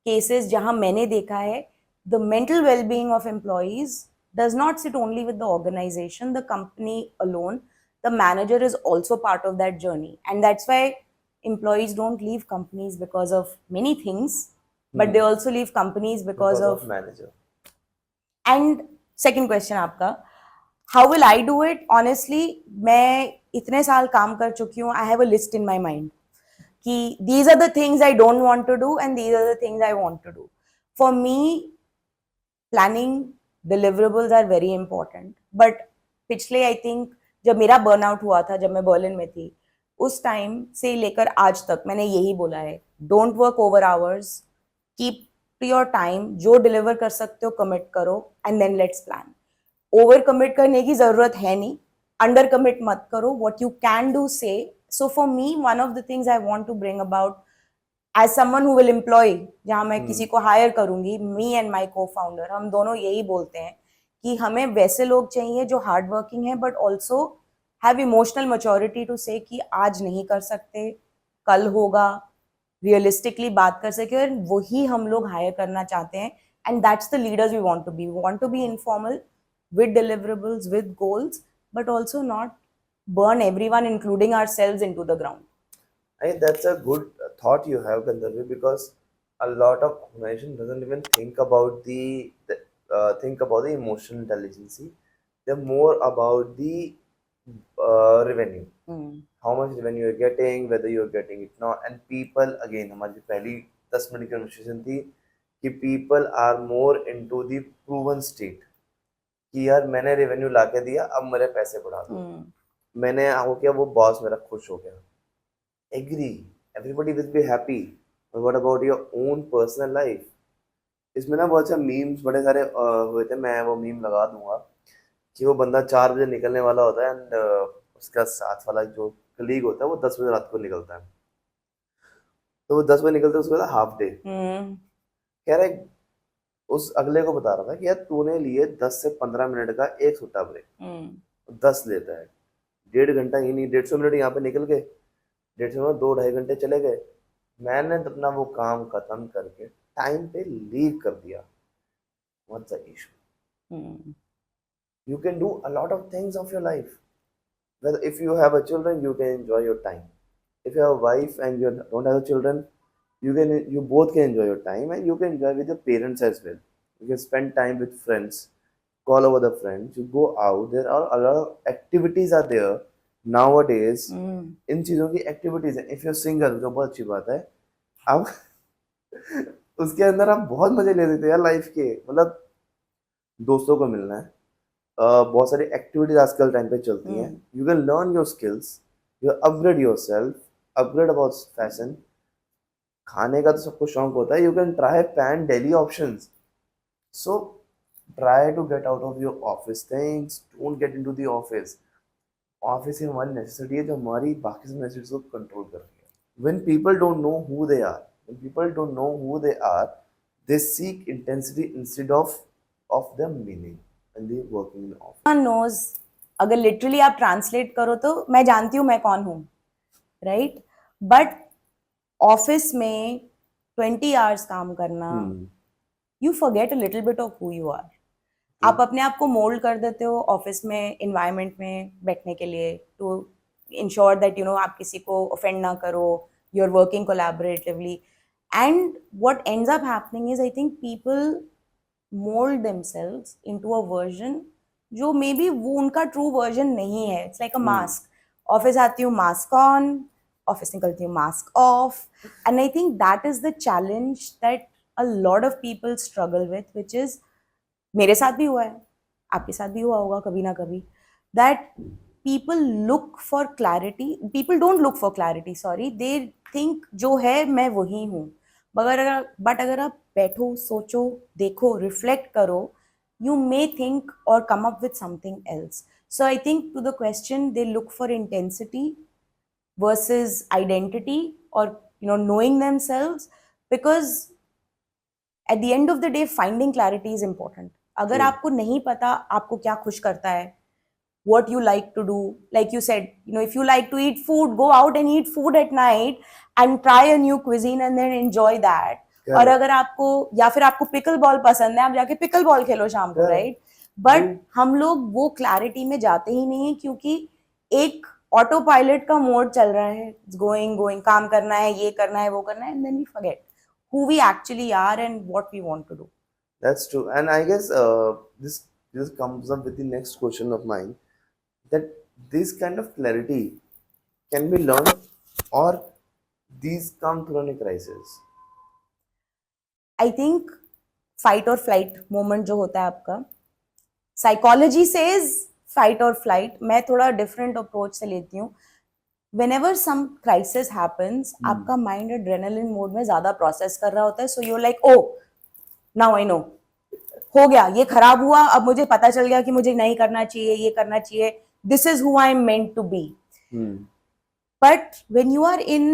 cases जहाँ मैंने देखा है, the mental well-being of employees does not sit only with the organization, the company alone. The manager is also part of that journey, and that's why employees don't leave companies because of many things, but they also leave companies because of manager. And second question आपका, how will I do it? Honestly, मैं इतने साल काम कर चुकी हूँ, I have a list in my mind कि these are the things I don't want to do and these are the things I want to do. For me, planning deliverables are very important. But पिछले I think जब मेरा burnout हुआ था, जब मैं बर्लिन में थी, उस टाइम से लेकर आज तक मैंने यही बोला है, don't work over hours, keep to your time, जो deliver कर सकते हो commit करो and then let's plan. Over commit करने की जरूरत है नहीं, अंडर कमिट मत करो, what you can do say. So for me one of the things I want to bring about as someone who will employ, जहां मैं किसी को हायर करूंगी, me and my co founder, हम दोनों यही बोलते हैं कि हमें वैसे लोग चाहिए जो हार्ड वर्किंग है but also have emotional maturity to say कि आज नहीं कर सकते, कल होगा, रियलिस्टिकली बात कर सके, और वही हम लोग हायर करना चाहते हैं. And that's the leaders we want to be. We want to be informal with deliverables, with goals, but also not burn everyone, including ourselves, into the ground. I think that's a good thought you have, Gandharvi, because a lot of organization doesn't even think about the emotional intelligence. They're more about the revenue. How much revenue you're getting, whether you're getting it not. And people, again, हमारी पहली 10 मिनट की conversation थी कि people are more into the proven state. कि यार मैंने रेवेन्यू ला के दिया, अब मेरे पैसे बढ़ा दो. मैंने हो किया, वो बॉस मेरा खुश हो गया. Agree, everybody will be happy, but what about your own personal life? इसमें ना बहुत से मीम्स बड़े सारे हुए थे. मैं वो मीम लगा दूंगा कि वो बंदा 4 बजे निकलने वाला होता है एंड उसका साथ वाला जो कलीग होता है वो 10 बजे रात को निकलता है. तो वो 10 बजे निकलता है, उसको हाफ डे. कह रहा है, उस अगले को बता रहा था कि यार तूने लिए 10 से 15 मिनट का एक छोटा ब्रेक, 10 लेता है, 1.5 घंटा ही नहीं, 150 मिनट यहाँ पे निकल गए, 150 मिनट 2-2.5 घंटे चले गए. मैंने अपना वो काम खत्म करके टाइम पे लीव कर दिया. What's the issue? You can do a lot of things of your life. Whether if you have a children, you can enjoy your time. If you have a wife and you don't have children, you both can enjoy your time, and you can enjoy with your parents as well. You can spend time with friends, call over the friends, you go out. There are a lot of activities are there nowadays. इन चीज़ों की activities हैं. If you're single, जो बहुत अच्छी बात है, अब उसके अंदर आप बहुत मजे ले सकते हैं यार लाइफ के. मतलब दोस्तों को मिलना है, बहुत सारी एक्टिविटीज आजकल टाइम पे चलती हैं. You can learn your skills, you upgrade yourself, upgrade about fashion. खाने का तो सबको शौक होता है. You can try pan daily options. So try to get out of your office things. Don't get into the office. Office ही हमारी नेसेसिटी है जो हमारी बाकी सब नेसेसिटीज को कंट्रोल कर रही है. When people don't know who they are, when people don't know who they are, they seek intensity instead of the meaning. And they working in office. One knows, अगर लिटरली आप ट्रांसलेट करो तो मैं जानती हूँ मैं कौन हूँ, राइट? बट ऑफिस में 20 आवर्स काम करना, you forget a little bit of who you are. आप अपने आप को मोल्ड कर देते हो ऑफिस में, इन्वायरमेंट में बैठने के लिए, to ensure that you know आप किसी को ऑफेंड ना करो, you are working collaboratively. And what ends up happening is, I think people mold themselves into a version जो मे बी वो उनका ट्रू वर्जन नहीं है. It's like a mask. Office आती हूँ मास्क ऑन, ऑफिस निकलती हूँ mask of. And I think that is the challenge that a lot of people struggle with, which is मेरे साथ भी हुआ है, आपके साथ भी हुआ होगा कभी ना कभी, that people look for clarity, people don't look for clarity, sorry, they think जो है मैं वही हूँ, बट अगर आप बैठो, सोचो, देखो, रिफ्लेक्ट करो, you may think or come up with something else. So I think to the question, they look for intensity versus identity, or knowing themselves, because at the end of the day finding clarity is important. अगर True. आपको नहीं पता आपको क्या खुश करता है, what you like to do, like you said, if you like to eat food, go out and eat food at night and try a new cuisine and then enjoy that. Correct. और अगर आपको, या फिर आपको पिकल बॉल पसंद है, आप जाके पिकल बॉल खेलो शाम को, Correct. राइट? बट हम लोग वो क्लैरिटी में जाते ही नहीं है, क्योंकि एक ऑटो पायलट का मोड चल रहा है, गोइंग गोइंग, काम करना है, ये करना है, वो करना है, and then we forget who we actually are and what we want to do. That's true. And I guess this comes up with the next question of mine, that this kind of clarity can be learned, or these come through a crisis. I think fight or flight moment जो होता है आपका, psychology says fight or flight, मैं थोड़ा different approach से लेती हूँ. Whenever some crisis happens, आपका mind adrenaline mode में ज़्यादा process कर रहा होता है, so you're like, oh, now I know, हो गया, ये खराब हुआ, अब मुझे पता चल गया कि मुझे नहीं करना चाहिए, ये करना चाहिए, this is who I am meant to be. But when you are in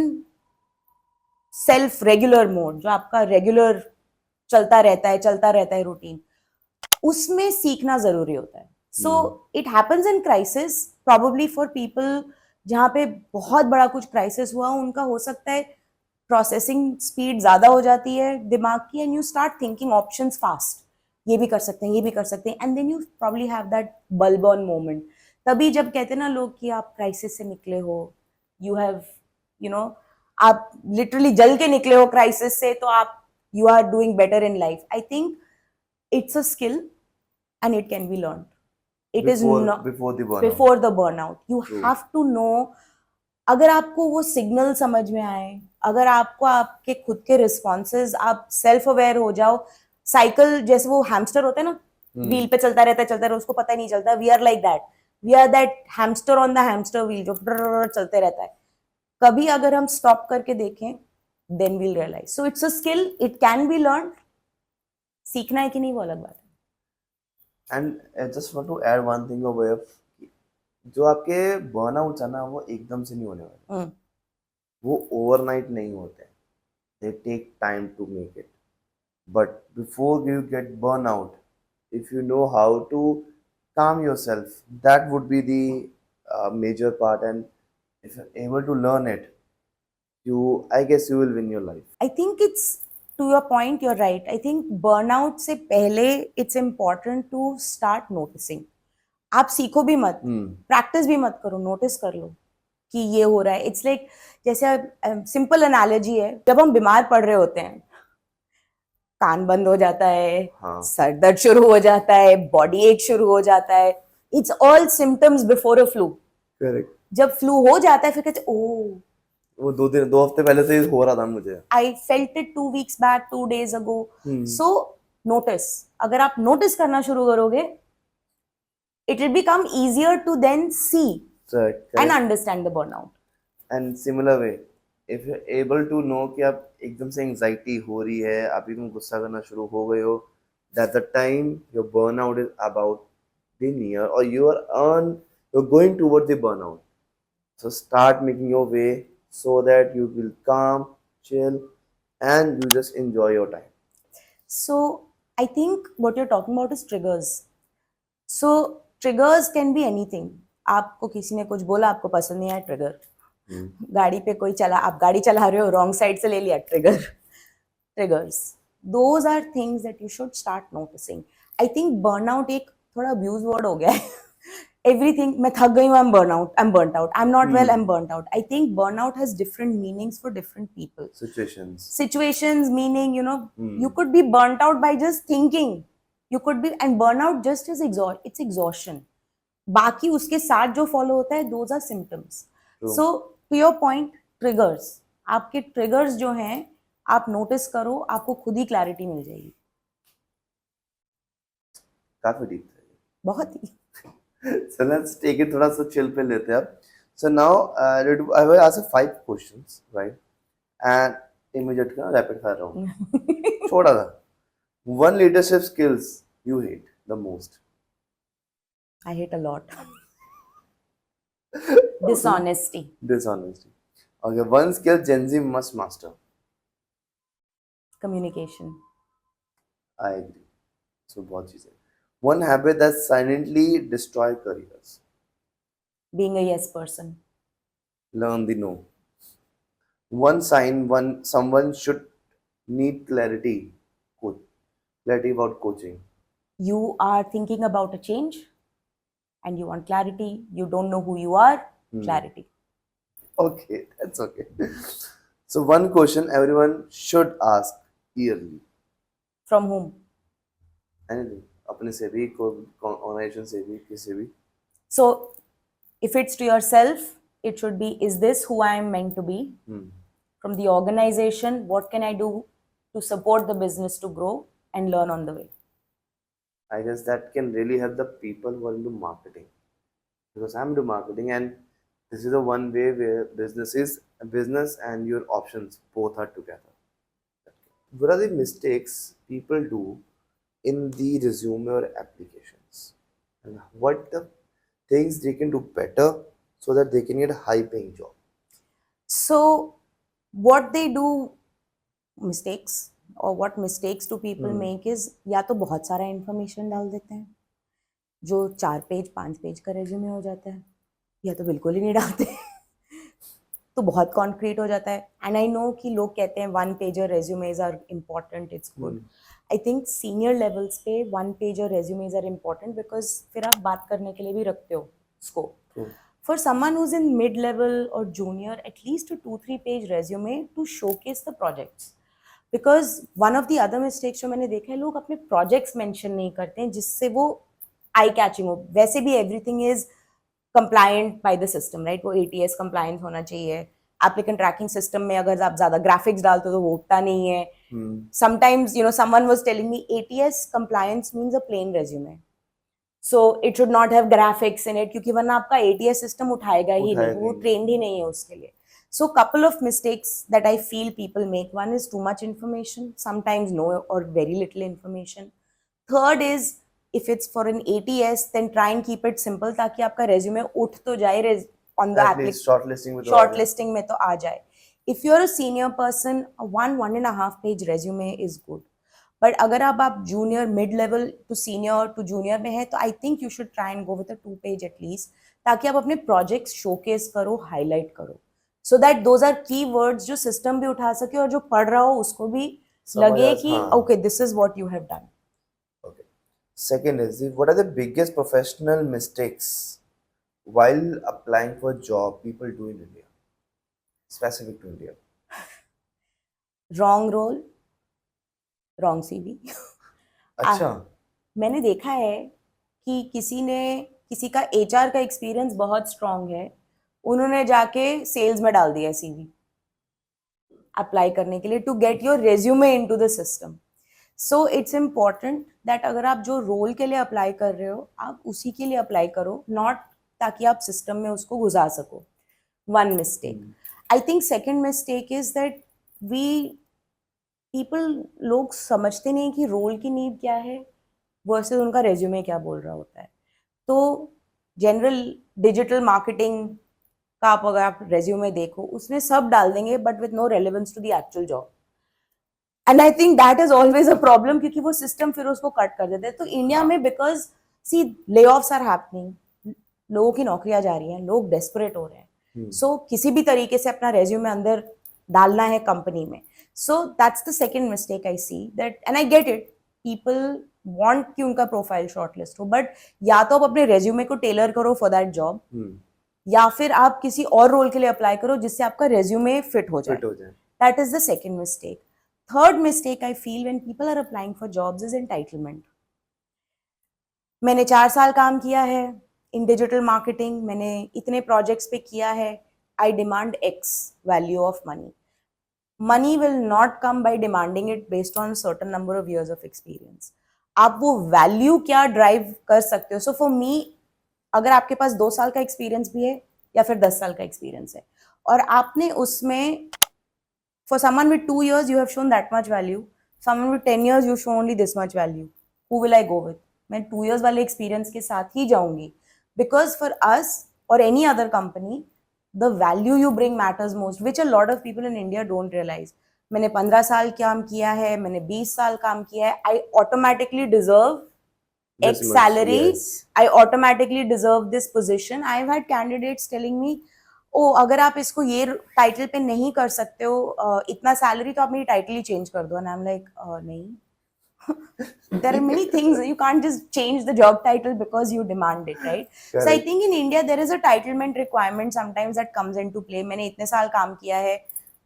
self regular mode, जो आपका regular चलता रहता है रूटीन, उसमें सीखना जरूरी होता है. So it happens in crisis, probably for people जहाँ पे बहुत बड़ा कुछ क्राइसिस हुआ, उनका हो सकता है प्रोसेसिंग स्पीड ज्यादा हो जाती है दिमाग की, and you start thinking options fast, ये भी कर सकते हैं, ये भी कर सकते हैं, and then you probably have that bulb on moment. तभी जब कहते हैं ना लोग कि आप क्राइसिस से निकले हो, यू हैव आप लिटरली जल के निकले हो क्राइसिस से, तो आप you are doing better in life. I think it's a skill and it can be learned. It is not before the burnout. Before the burnout. You True. have to know. अगर आपको वो सिग्नल समझ में आए, अगर आपको आपके खुद के रिस्पॉन्सेज, आप सेल्फ अवेयर हो जाओ, साइकिल जैसे वो हैमस्टर होता है ना, व्हील पे चलता रहता है, उसको पता ही नहीं चलता. We are like that, we are that hamster on the hamster wheel जो चलते रहता है. कभी अगर हम स्टॉप करके देखें, then we'll realize. So it's a skill, it can be learn. सीखना है कि नहीं वो अलग बात है. And I just want to add one thing over here. जो आपके बर्नआउट है ना, वो एकदम से नहीं होने वाले, वो ओवरनाइट नहीं होते. They take time to make it. But before you get burn out, if you know how to calm yourself, that would be the major part. And if you're able to learn it, I guess you will win your life. I think it's, to your point, you're right. I think burnout से पहले it's important to start noticing. आप सीखो भी मत, प्रैक्टिस भी मत करो, नोटिस कर लो कि ये हो रहा है. इट्स लाइक जैसे सिंपल एनालॉजी है, जब हम बीमार पड़ रहे होते हैं, कान बंद हो जाता है, सर दर्द शुरू हो जाता है, बॉडी एक शुरू हो जाता है. It's all symptoms before a flu. Correct. जब फ्लू हो जाता है फिर कहते ओह, वो 2 हफ्ते पहले से हो रहा था मुझे. I felt it 2 weeks back, 2 days ago. So notice. अगर आप नोटिस करना शुरू करोगे, it will become easier to then see and understand the burnout. And similar way, if you're able to know कि आप एकदम से anxiety हो रही है, आप एकदम गुस्सा करना शुरू हो गए हो, that's the time your burnout is about be near, or you're going towards the burnout. So start making your way so that you will calm, chill, and you just enjoy your time. So I think what you're talking about is triggers. So triggers can be anything. आपको किसी ने कुछ बोला, आपको पसंद नहीं आया, ट्रिगर. गाड़ी पे कोई चला, आप गाड़ी चला रहे हो, रॉन्ग साइड से ले लिया, trigger. Triggers, those are things that you should start noticing. I think burnout एक थोड़ा abuse word हो गया है. Everything, मैं थक गई हूँ, I'm burnt out. I'm not well, I'm burnt out. I think burnout has different meanings for different people. Situations meaning, you could be burnt out by just thinking. You could be, and burnout just is it's exhaustion. बाकी उसके साथ जो follow होता है, those are symptoms. So to your point, triggers. आपके triggers जो हैं, आप नोटिस करो, आपको खुद ही क्लैरिटी मिल जाएगी. काफी डीप था ये. बहुत ही. So let's take it थोड़ा सा chill पे लेते हैं अब. So now I will ask you 5 questions, right? And immediate का rapid fire round. छोड़ा था. One leadership skills you hate the most. I hate a lot. Dishonesty. Dishonesty. Okay, one skill Gen Z must master. Communication. I agree. So बहुत चीजें. One habit that silently destroy careers. Being a yes person. Learn the no. One sign someone should need clarity. Clarity about coaching. You are thinking about a change and you want clarity. You don't know who you are. Clarity. Okay, that's okay. So one question everyone should ask yearly. From whom? Anything. अपने से भी ऑर्गेनाइजेशन से भी किसी भी. So, if it's to yourself, it should be, is this who I am meant to be? From the organization, what can I do to support the business to grow and learn on the way? I guess that can really help the people who are into marketing. Because I'm into marketing and this is the one way where business and your options both are together. What are the mistakes people do in the resume or applications? And what the things they can do better so that they can get a high paying job? So, what they do mistakes or what mistakes do people make is या तो बहुत सारा information डाल देते हैं जो 4 पेज 5 पेज का रेज्यूमे हो जाता है, या तो बिल्कुल ही नहीं डालते तो बहुत कॉन्क्रीट हो जाता है. एंड आई नो कि लोग कहते हैं 1 pager resumes are important, it's good. I think senior levels पे 1 pager resumes are important because फिर आप बात करने के लिए भी रखते हो scope. For someone who's in mid-level or junior, at least a 2-3 page resume to showcase the projects. Because one of the other mistakes जो मैंने देखा है, लोग अपने projects mention नहीं करते हैं जिससे वो eye catching हो. वैसे भी everything is compliant by the system, right? वो ATS compliant होना चाहिए. Applicant tracking system में अगर आप ज़्यादा graphics डालते हो तो वो उठता नहीं है. Sometimes, you know, someone was telling me ATS compliance means a plain resume. So it should not have graphics in it क्योंकि वरना आपका ATS system उठाएगा ही नहीं, वो trained ही नहीं है उसके लिए. So couple of mistakes that I feel people make. One is too much information, sometimes no or very little information. Third is if it's for an ATS, then try and keep it simple ताकि आपका resume उठ तो जाए on the shortlisting में तो आ जाए. If you're a senior person, a 1.5 page resume is good. But अगर आप junior mid level to senior to junior में है तो I think you should try and go with a 2 page at least ताकि आप अपने प्रोजेक्ट्स शोकेस करो, हाईलाइट करो, so that those are key words जो सिस्टम भी उठा सके और जो पढ़ रहा हो उसको भी लगे कि okay this is what you have done. Okay. Second is what are the biggest professional mistakes while applying for a job people do in India, specific to India? Wrong role, wrong CV. अच्छा. मैंने देखा है कि किसी का HR का एक्सपीरियंस बहुत स्ट्रांग है, उन्होंने जाके सेल्स में डाल दिया सीवी अप्लाई करने के लिए to get your resume into the system. So it's important that अगर आप जो रोल के लिए अप्लाई कर रहे हो आप उसी के लिए अप्लाई करो, नॉट ताकि आप सिस्टम में उसको घुसा सको. One mistake. I think second mistake is that लोग समझते नहीं कि रोल की नीड क्या है वर्सेस उनका रेज्यूमे क्या बोल रहा होता है. तो जनरल डिजिटल मार्केटिंग का अगर आप रेज्यूमे देखो उसमें सब डाल देंगे but with no relevance to the actual job. And I think that is always a problem क्योंकि वो सिस्टम फिर उसको कट कर देते हैं. तो इंडिया में बिकॉज सी ले ऑफ्स आर हैपनिंग, लोगों की नौकरियां जा रही हैं, लोग डेस्परेट हो रहे हैं. सो किसी भी तरीके से अपना रेज्यूमे अंदर डालना है कंपनी में. So that's the second mistake I see that, and I get it. People want कि उनका प्रोफाइल शॉर्टलिस्ट हो, बट या तो आप अपने रेज्यूमे को टेलर करो फॉर दैट जॉब, या फिर आप किसी और रोल के लिए अप्लाई करो जिससे आपका रेज्यूमे फिट हो जाए. That is the second mistake. Third mistake I feel when people are applying for jobs is entitlement. मैंने 4 साल काम किया है इन डिजिटल मार्केटिंग, मैंने इतने प्रोजेक्ट्स पे किया है, आई demand x value of money. money will not come by demanding it based on a certain number of years of experience. आप वो वैल्यू क्या ड्राइव कर सकते हो. सो फॉर मी, अगर आपके पास 2 साल का एक्सपीरियंस भी है या फिर 10 साल का एक्सपीरियंस है और आपने उसमें, for someone with 2 years you have shown that much value, someone with 10 years you show only this much value, who will I go with? मैं 2 years वाले एक्सपीरियंस के साथ ही जाऊंगी, because for us or any other company the value you bring matters most, which a lot of people in India don't realize. मैंने 15 साल काम किया है, मैंने 20 साल काम किया है, I automatically deserve This X much, salary, yes. I automatically deserve this position. I've had candidates telling me, ओ अगर आप इसको ये टाइटल पे नहीं कर सकते हो इतना सैलरी, तो आप मेरी टाइटल ही चेंज कर दो. एंड आई एम लाइक नहीं, there are many things, you can't just change the job title because you demand it, right? So I Correct. think in India there is a titlement requirement sometimes that comes into play. मैंने इतने साल काम किया है,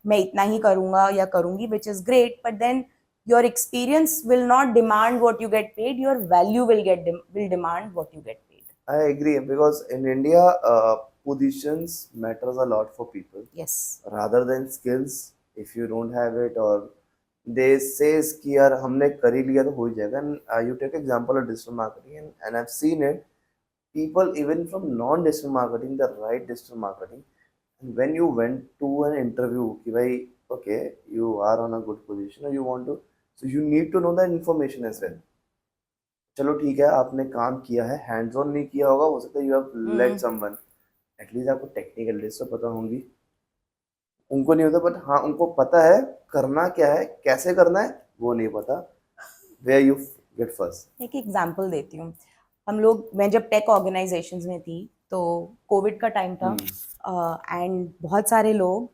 मैं इतना ही करूंगा या करूंगी, which is great, but then your experience will not demand what you get paid, your value will demand what you get paid. I agree because in India, positions matters a lot for people Yes. rather than skills. If you don't have it or they says कि यार हमने कर ही लिया तो हो ही जाएगा. And you take example of digital marketing and I've seen it. People even from non-digital marketing, the right digital marketing. And when you went to an interview, कि भाई okay, you are on a good position or you want to, so you need to know the information as well. चलो ठीक है, आपने काम किया है, हैंड्स ऑन नहीं किया होगा, हो सकता है you have let someone, at least आपको टेक्निकल डिटेल्स तो पता होंगी. उनको नहीं होता, बट हाँ उनको पता है करना क्या है, कैसे करना है, वो नहीं पता. Where you get first. एक एग्जांपल देती हूँ. हम लोग, मैं जब टेक ऑर्गेनाइजेशंस में थी तो कोविड का टाइम था, एंड बहुत सारे लोग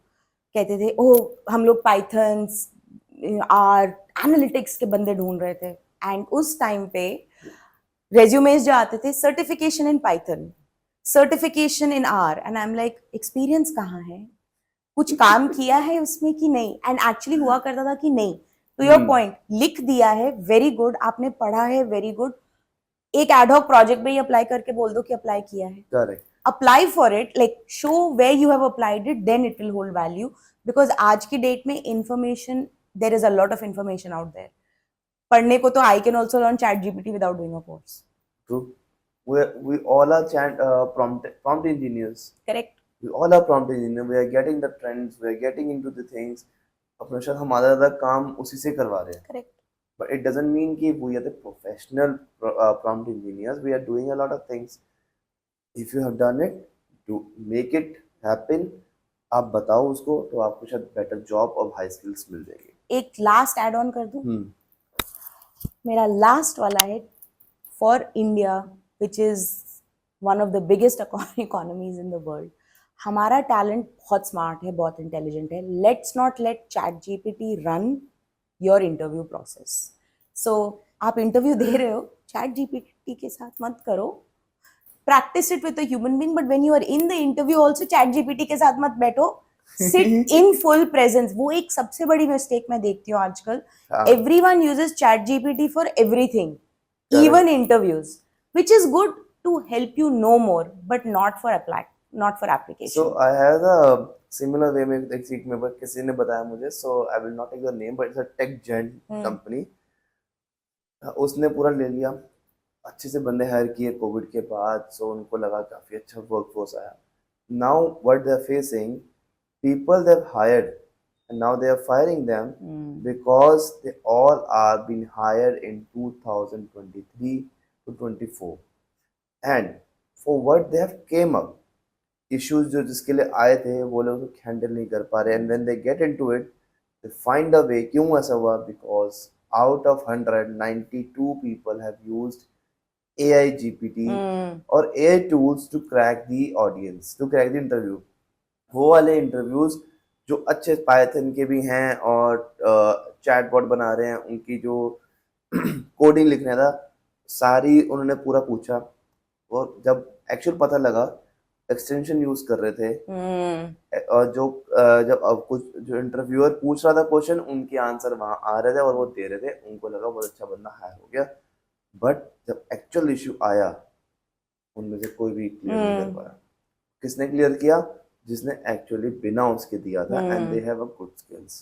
कहते थे ओह हम लोग पाइथन्स आर एनालिटिक्स के बंदे ढूंढ रहे थे. एंड उस टाइम पे रेज्यूमेज जो आते थे, certification in Python, certification in are, and I am like experience कहाँ है, कुछ काम किया है उसमें कि नहीं. एंड एक्चुअली हुआ करता था कि नहीं. टू योर पॉइंट, लिख दिया है वेरी गुड, आपने पढ़ा है वेरी गुड, एक एडहॉक प्रोजेक्ट में ही अप्लाई करके बोल दो कि अप्लाई किया है. Correct. Apply for it, like show where you have applied it, then it will hold value. Because आज की डेट में information, there is a lot of information out there. पढ़ने को तो I can also learn chat GPT without doing a course. True. we all are prompt engineers. Correct. We all are prompt engineers. We are getting the trends, we are getting into the things. अपना शायद हम आधा आधा काम उसी से करवा रहे हैं. Correct. But it doesn't mean कि we are the professional prompt engineers. We are doing a lot of things. If you have done it, to make it happen, आप बताओ उसको तो आपको शायद बेटर जॉब और हाई स्किल्स मिल जाएगी. एक लास्ट एड ऑन कर दूं. मेरा लास्ट वाला है for India, which is one of the biggest economies in the world. हमारा टैलेंट बहुत स्मार्ट है, बहुत इंटेलिजेंट है. Let's not let ChatGPT run your interview process. So आप इंटरव्यू दे रहे हो, चैट जीपीटी के साथ मत करो, practice it with a human being. But when you are in the interview also chat GPT के साथ मत बैठो, सिट इन फुल प्रेजेंस. वो एक सबसे बड़ी मिस्टेक मैं देखती हूँ आजकल. Everyone uses chat GPT for everything, even interviews, which is good to help you know more, but not for application. So I have a similar way में एक सीख में किसी ने बताया मुझे, so I will not take the name, but it's a tech giant company. उसने पूरा ले लिया, अच्छे से बंदे हायर किए कोविड के बाद, so उनको लगा काफी अच्छा वर्कफोर्स आया. Now what they are facing, people they have hired and now they are firing them because they all are being hired in 2023 to 24, and for what they have came up issues जो जिसके लिए आए थे वो लोग हैंडल नहीं कर पा रहे, and when they get into it they find a way. क्यों ऐसा हुआ? Because out of 100, 92 people have used AI GPT or AI tools to crack the audience, to crack the interview. वो वाले इंटरव्यूज जो अच्छे पाइथन के भी हैं और चैटबॉट बना रहे हैं, उनकी जो कोडिंग लिखना था सारी उन्होंने पूरा पूछा, और जब एक्चुअल पता लगा एक्सटेंशन यूज कर रहे थे, और जो जब अब कुछ जो इंटरव्यूअर पूछ रहा था क्वेश्चन, उनके आंसर वहां आ रहे थे और वो दे रहे थे, उनको लगा बहुत अच्छा बंदा हायर हो गया. बट जब एक्चुअल इशू आया उनमें से कोई भी क्लियर नहीं कर पाया. किसने क्लियर किया? जिसने एक्चुअली बिना उसके दिया था, and they have a good skills.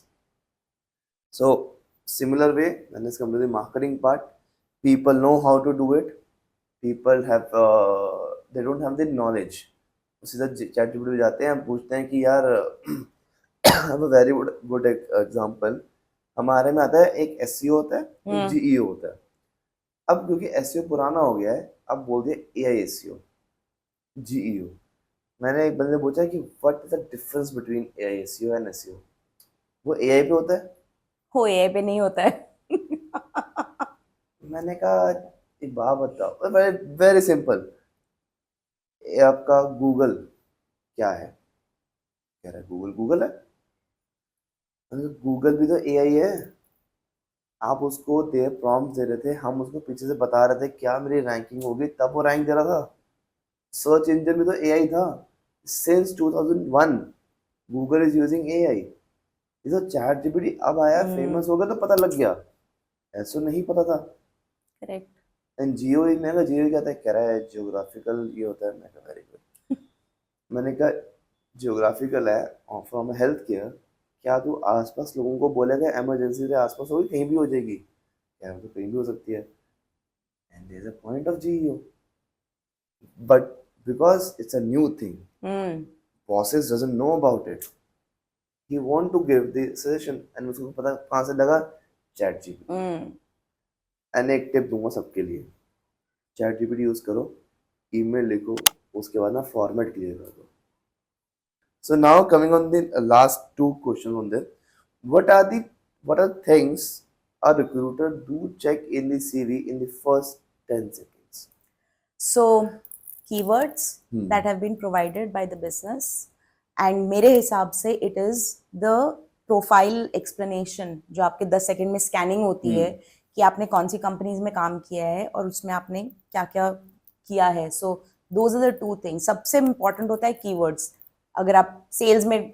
So similar way, when it's come to the marketing part, people know how to do it. People have they don't have the knowledge. सीधा चैट जीपीटी पे जाते हैं, हम पूछते हैं कि यार have a very good example, हमारे में आता है एक एसईओ होता है, एक जीईओ होता है। अब क्योंकि एसईओ पुराना हो गया है, अब बोल दिया एआई एसईओ, जीईओ। मैंने एक बंदे ने पूछा कि what is the difference between AI SEO and SEO. वो एआई पे होता है। हो एआई पे नहीं होता है। मैंने कहा एक बात बताओ, वेरी वेरी सिंपल, ये आपका गूगल क्या है? कह रहा है गूगल गूगल है। गूगल भी तो एआई है। आप उसको दे प्रॉम्प्ट दे रहे थे, हम उसको पीछे से बता रहे थे क्या मेरी रैंकिंग होगी, तब वो रैंक दे रहा था। सर्च इंजन भी तो एआई था। Since 2001 Google is using AI. ये तो चैट जीपीटी अब आया, फेमस हो गया तो पता लग गया, ऐसा नहीं पता था। करेक्ट। एंड जियो, मैं कहा जियो क्या था, कह रहा है जियोग्राफिकल ये होता है। मैं कहा वेरी गुड। मैंने कहा जियोग्राफिकल है फ्रॉम हेल्थ केयर, क्या तू आसपास लोगों को बोलेगा इमरजेंसी से आसपास होगी, कहीं भी हो जाएगी? क्या तो कहीं भी हो सकती है। And there is a point of view, but because it's a new thing, bosses doesn't know about it, he want to give the suggestion, and उसको पता कहाँ से लगा, चैट जीपीटी। एंड एक टिप दूंगा सबके लिए, चैट जीपीटी यूज करो, ईमेल लिखो, उसके बाद ना फॉर्मेट क्लियर कर दो। So now coming on the last two questions on this, what are the what are things a recruiter do check in the CV in the first 10 seconds? So keywords that have been provided by the business, and मेरे हिसाब से it is the profile explanation जो आपके 10 सेकंड में स्कैनिंग होती है कि आपने कौन सी कंपनीज में काम किया है और उसमें आपने क्या क्या किया है। So those are the two things. सबसे इम्पोर्टेंट होता है कीवर्ड्स। अगर आप सेल्स में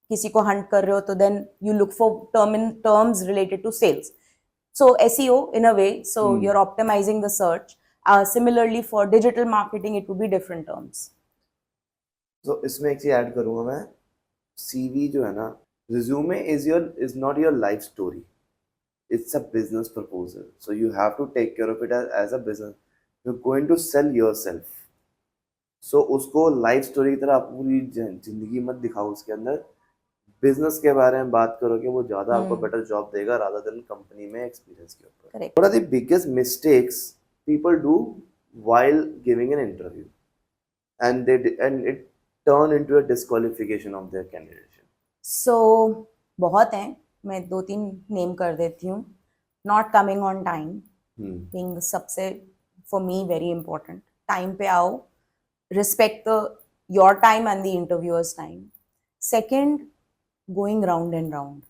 किसी को हंट कर रहे हो तो then you look for terms related to sales. So SEO in a way, so you're optimizing the search. Similarly for digital marketing, it would be different terms. So इसमें एक चीज ऐड करूंगा मैं, सीवी जो है ना, resume is not your life story, it's a business proposal, so you have to take care of it as a business. You're going to sell yourself, so उसको लाइफ स्टोरी की तरह आप पूरी जिंदगी मत दिखाओ, उसके अंदर बिजनेस के बारे में बात करो कि वो ज्यादा आपको बेटर जॉब देगा रादर देन कंपनी में एक्सपीरियंस के ऊपर। Correct. What are the biggest mistakes people do while giving an interview and it turn into a disqualification of their candidature? So बहुत हैं, मैं दो तीन नेम कर देती हूँ। Not coming on time being the सबसे for me very important. Time पे आओ, respect your time and the interviewer's time. Second, going round and round.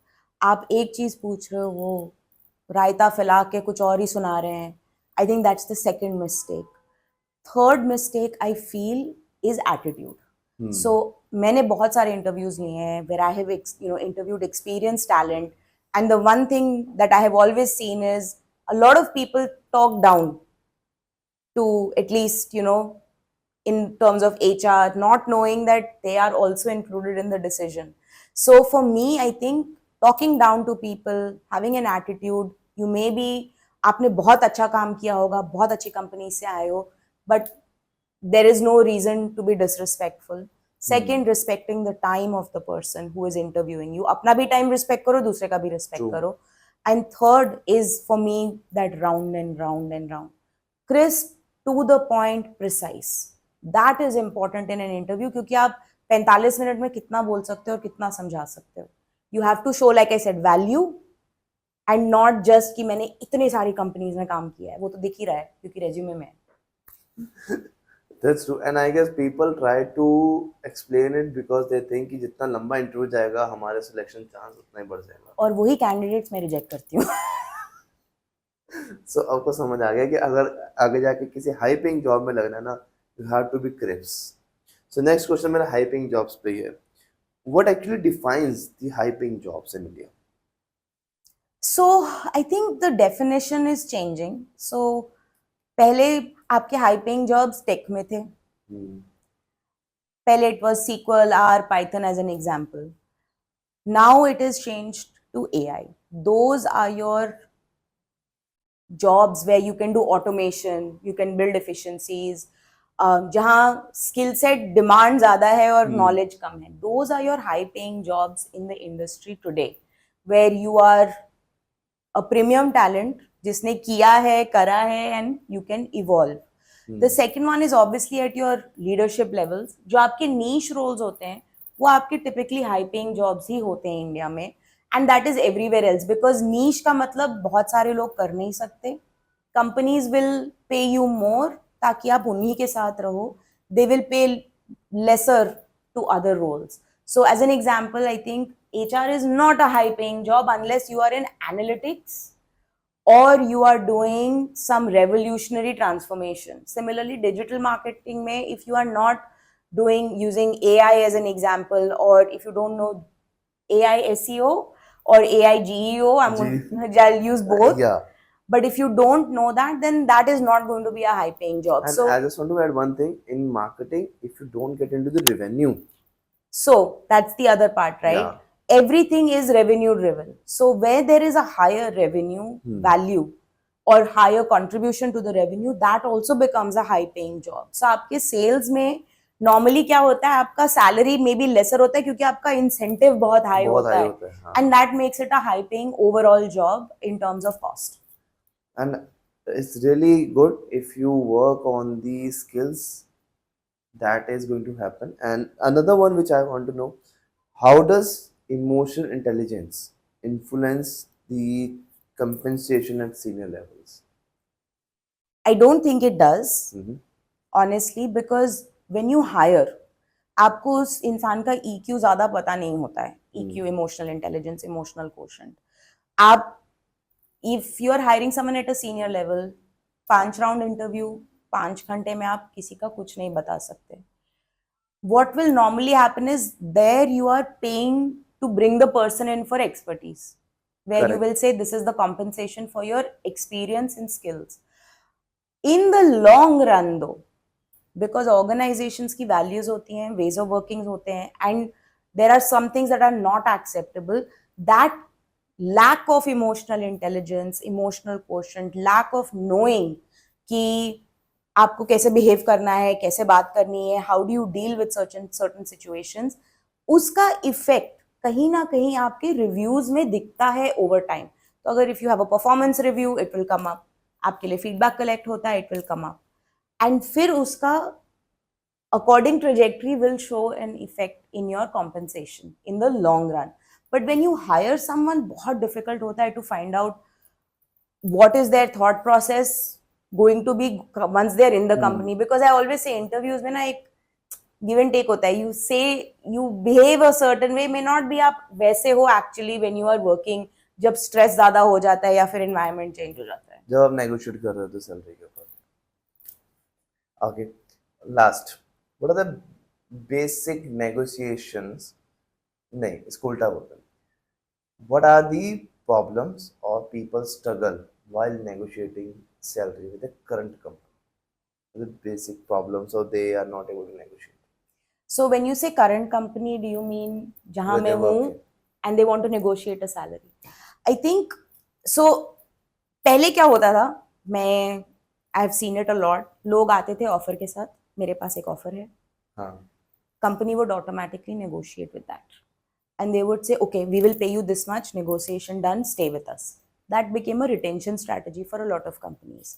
आप एक चीज पूछ रहे हो, वो रायता फैला के कुछ और ही सुना रहे हैं। I think that's the second mistake. Third mistake I feel is attitude. So मैंने बहुत सारे इंटरव्यूज लिए हैं where I have interviewed experience talent, and the one thing that I have always seen is a lot of people talk down to at least in terms of HR, not knowing that they are also included in the decision. So for me, I think talking down to people, having an attitude, you may be आपने बहुत अच्छा काम किया होगा, बहुत अच्छी कंपनी से आए हो, but there is no reason to be disrespectful. Second, respecting the time of the person who is interviewing you. अपना भी time respect करो, दूसरे का भी respect करो. And third is for me that round and round and round. Crisp, to the point, precise. That is important in an interview, क्योंकि आप 45 मिनट में कितना बोल सकते हो और कितना समझा सकते हो. You have to show, like I said, value and not just कि मैंने इतने सारी कंपनीज में काम किया है, वो तो दिख ही रहा है क्योंकि रेज्यूमे में है. That's true, and I guess people try to explain it because they think कि जितना लंबा इंटरव्यू जाएगा हमारे सिलेक्शन चांस उतना ही बढ़ जाएगा, और वही कैंडिडेट्स मैं रिजेक्ट करती हूँ. So आपको समझ आ गया कि अगर आगे जाके किसी हाई पेइंग जॉब में लगना है ना, you have to be crisp. So next question मेरा हाई पेइंग जॉब्स पे ही है. What actually defines the high paying jobs in India? So I think the definition is changing. So पहले आपके हाई पेइंग जॉब्स टेक में थे. पहले it was SQL, R, Python as an example. Now it is changed to AI. those are your jobs where you can do automation, you can build efficiencies, जहाँ skill set demand ज़्यादा है और knowledge कम है. Those are your high paying jobs in the industry today, where you are a premium talent जिसने किया है, करा है, and you can evolve. The second one is obviously at your leadership levels. जो आपके niche roles होते हैं वो आपके typically high paying jobs ही होते हैं इंडिया में, and that is everywhere else, because niche का मतलब बहुत सारे लोग कर नहीं सकते. Companies will pay you more ताकि आप उन्हीं के साथ रहो. They will pay lesser to other roles. So as an example, I think HR is not a high paying job unless you are in analytics or you are doing some revolutionary transformation. Similarly, digital marketing mein, if you are not doing using AI as an example, or if you don't know AI SEO or AI GEO, I'll use both. Yeah. But if you don't know that, then that is not going to be a high paying job. And So I just want to add one thing. In marketing, if you don't get into the revenue, so that's the other part, right? Yeah. Everything is revenue driven. So where there is a higher revenue value or higher contribution to the revenue, that also becomes a high paying job. So आपके sales में normally क्या होता है, आपका salary maybe lesser होता है क्योंकि आपका incentive बहुत high होता है, हाँ. and that makes it a high paying overall job in terms of cost. And it's really good if you work on the skills, that is going to happen. And another one which I want to know, how does emotional intelligence influence the compensation at senior levels? I don't think it does, honestly, because when you hire, आपको उस इंसान का EQ ज़्यादा पता नहीं होता है. EQ, emotional intelligence, emotional quotient. आप, if you are hiring someone at a senior level, 5 round interview, 5 घंटे में आप किसी का कुछ नहीं बता सकते. What will normally happen is there you are paying to bring the person in for expertise, where you Correct. will say this is the compensation for your experience and skills. In the long run though, because organizations की values होती हैं, ways of working होते हैं, and there are some things that are not acceptable, that lack of emotional intelligence, emotional quotient, lack of knowing कि आपको कैसे बिहेव करना है, कैसे बात करनी है, how do you deal with certain situations, उसका इफेक्ट कहीं ना कहीं आपके रिव्यूज में दिखता है ओवर टाइम. तो अगर if you have a performance review, it will come up. आपके लिए फीडबैक कलेक्ट होता है, it will come up, and फिर उसका according trajectory will show an effect in your compensation in the long run. But when you hire someone, बहुत difficult होता है to find out what is their thought process going to be once they're in the company, because I always say interviews में ना एक give and take होता है. You say you behave a certain way, may not be आप वैसे हो actually when you are working, जब stress ज़्यादा हो जाता है या फिर environment change हो जाता है. जब आप negotiate कर रहे हो तो salary के ऊपर. Okay, last, what are the basic negotiations? नहीं, इसको उल्टा बोलते हैं. What are the problems or people struggle while negotiating salary with the current company? The basic problems, or they are not able to negotiate. So when you say current company, do you mean जहाँ Where मैं they हूँ working. and they want to negotiate a salary? I think so. पहले क्या होता था, मैं I have seen it a lot, लोग आते थे ऑफर के साथ, मेरे पास एक ऑफर है, हाँ. company would automatically negotiate with that, and they would say okay, we will pay you this much, negotiation done, stay with us. That became a retention strategy for a lot of companies.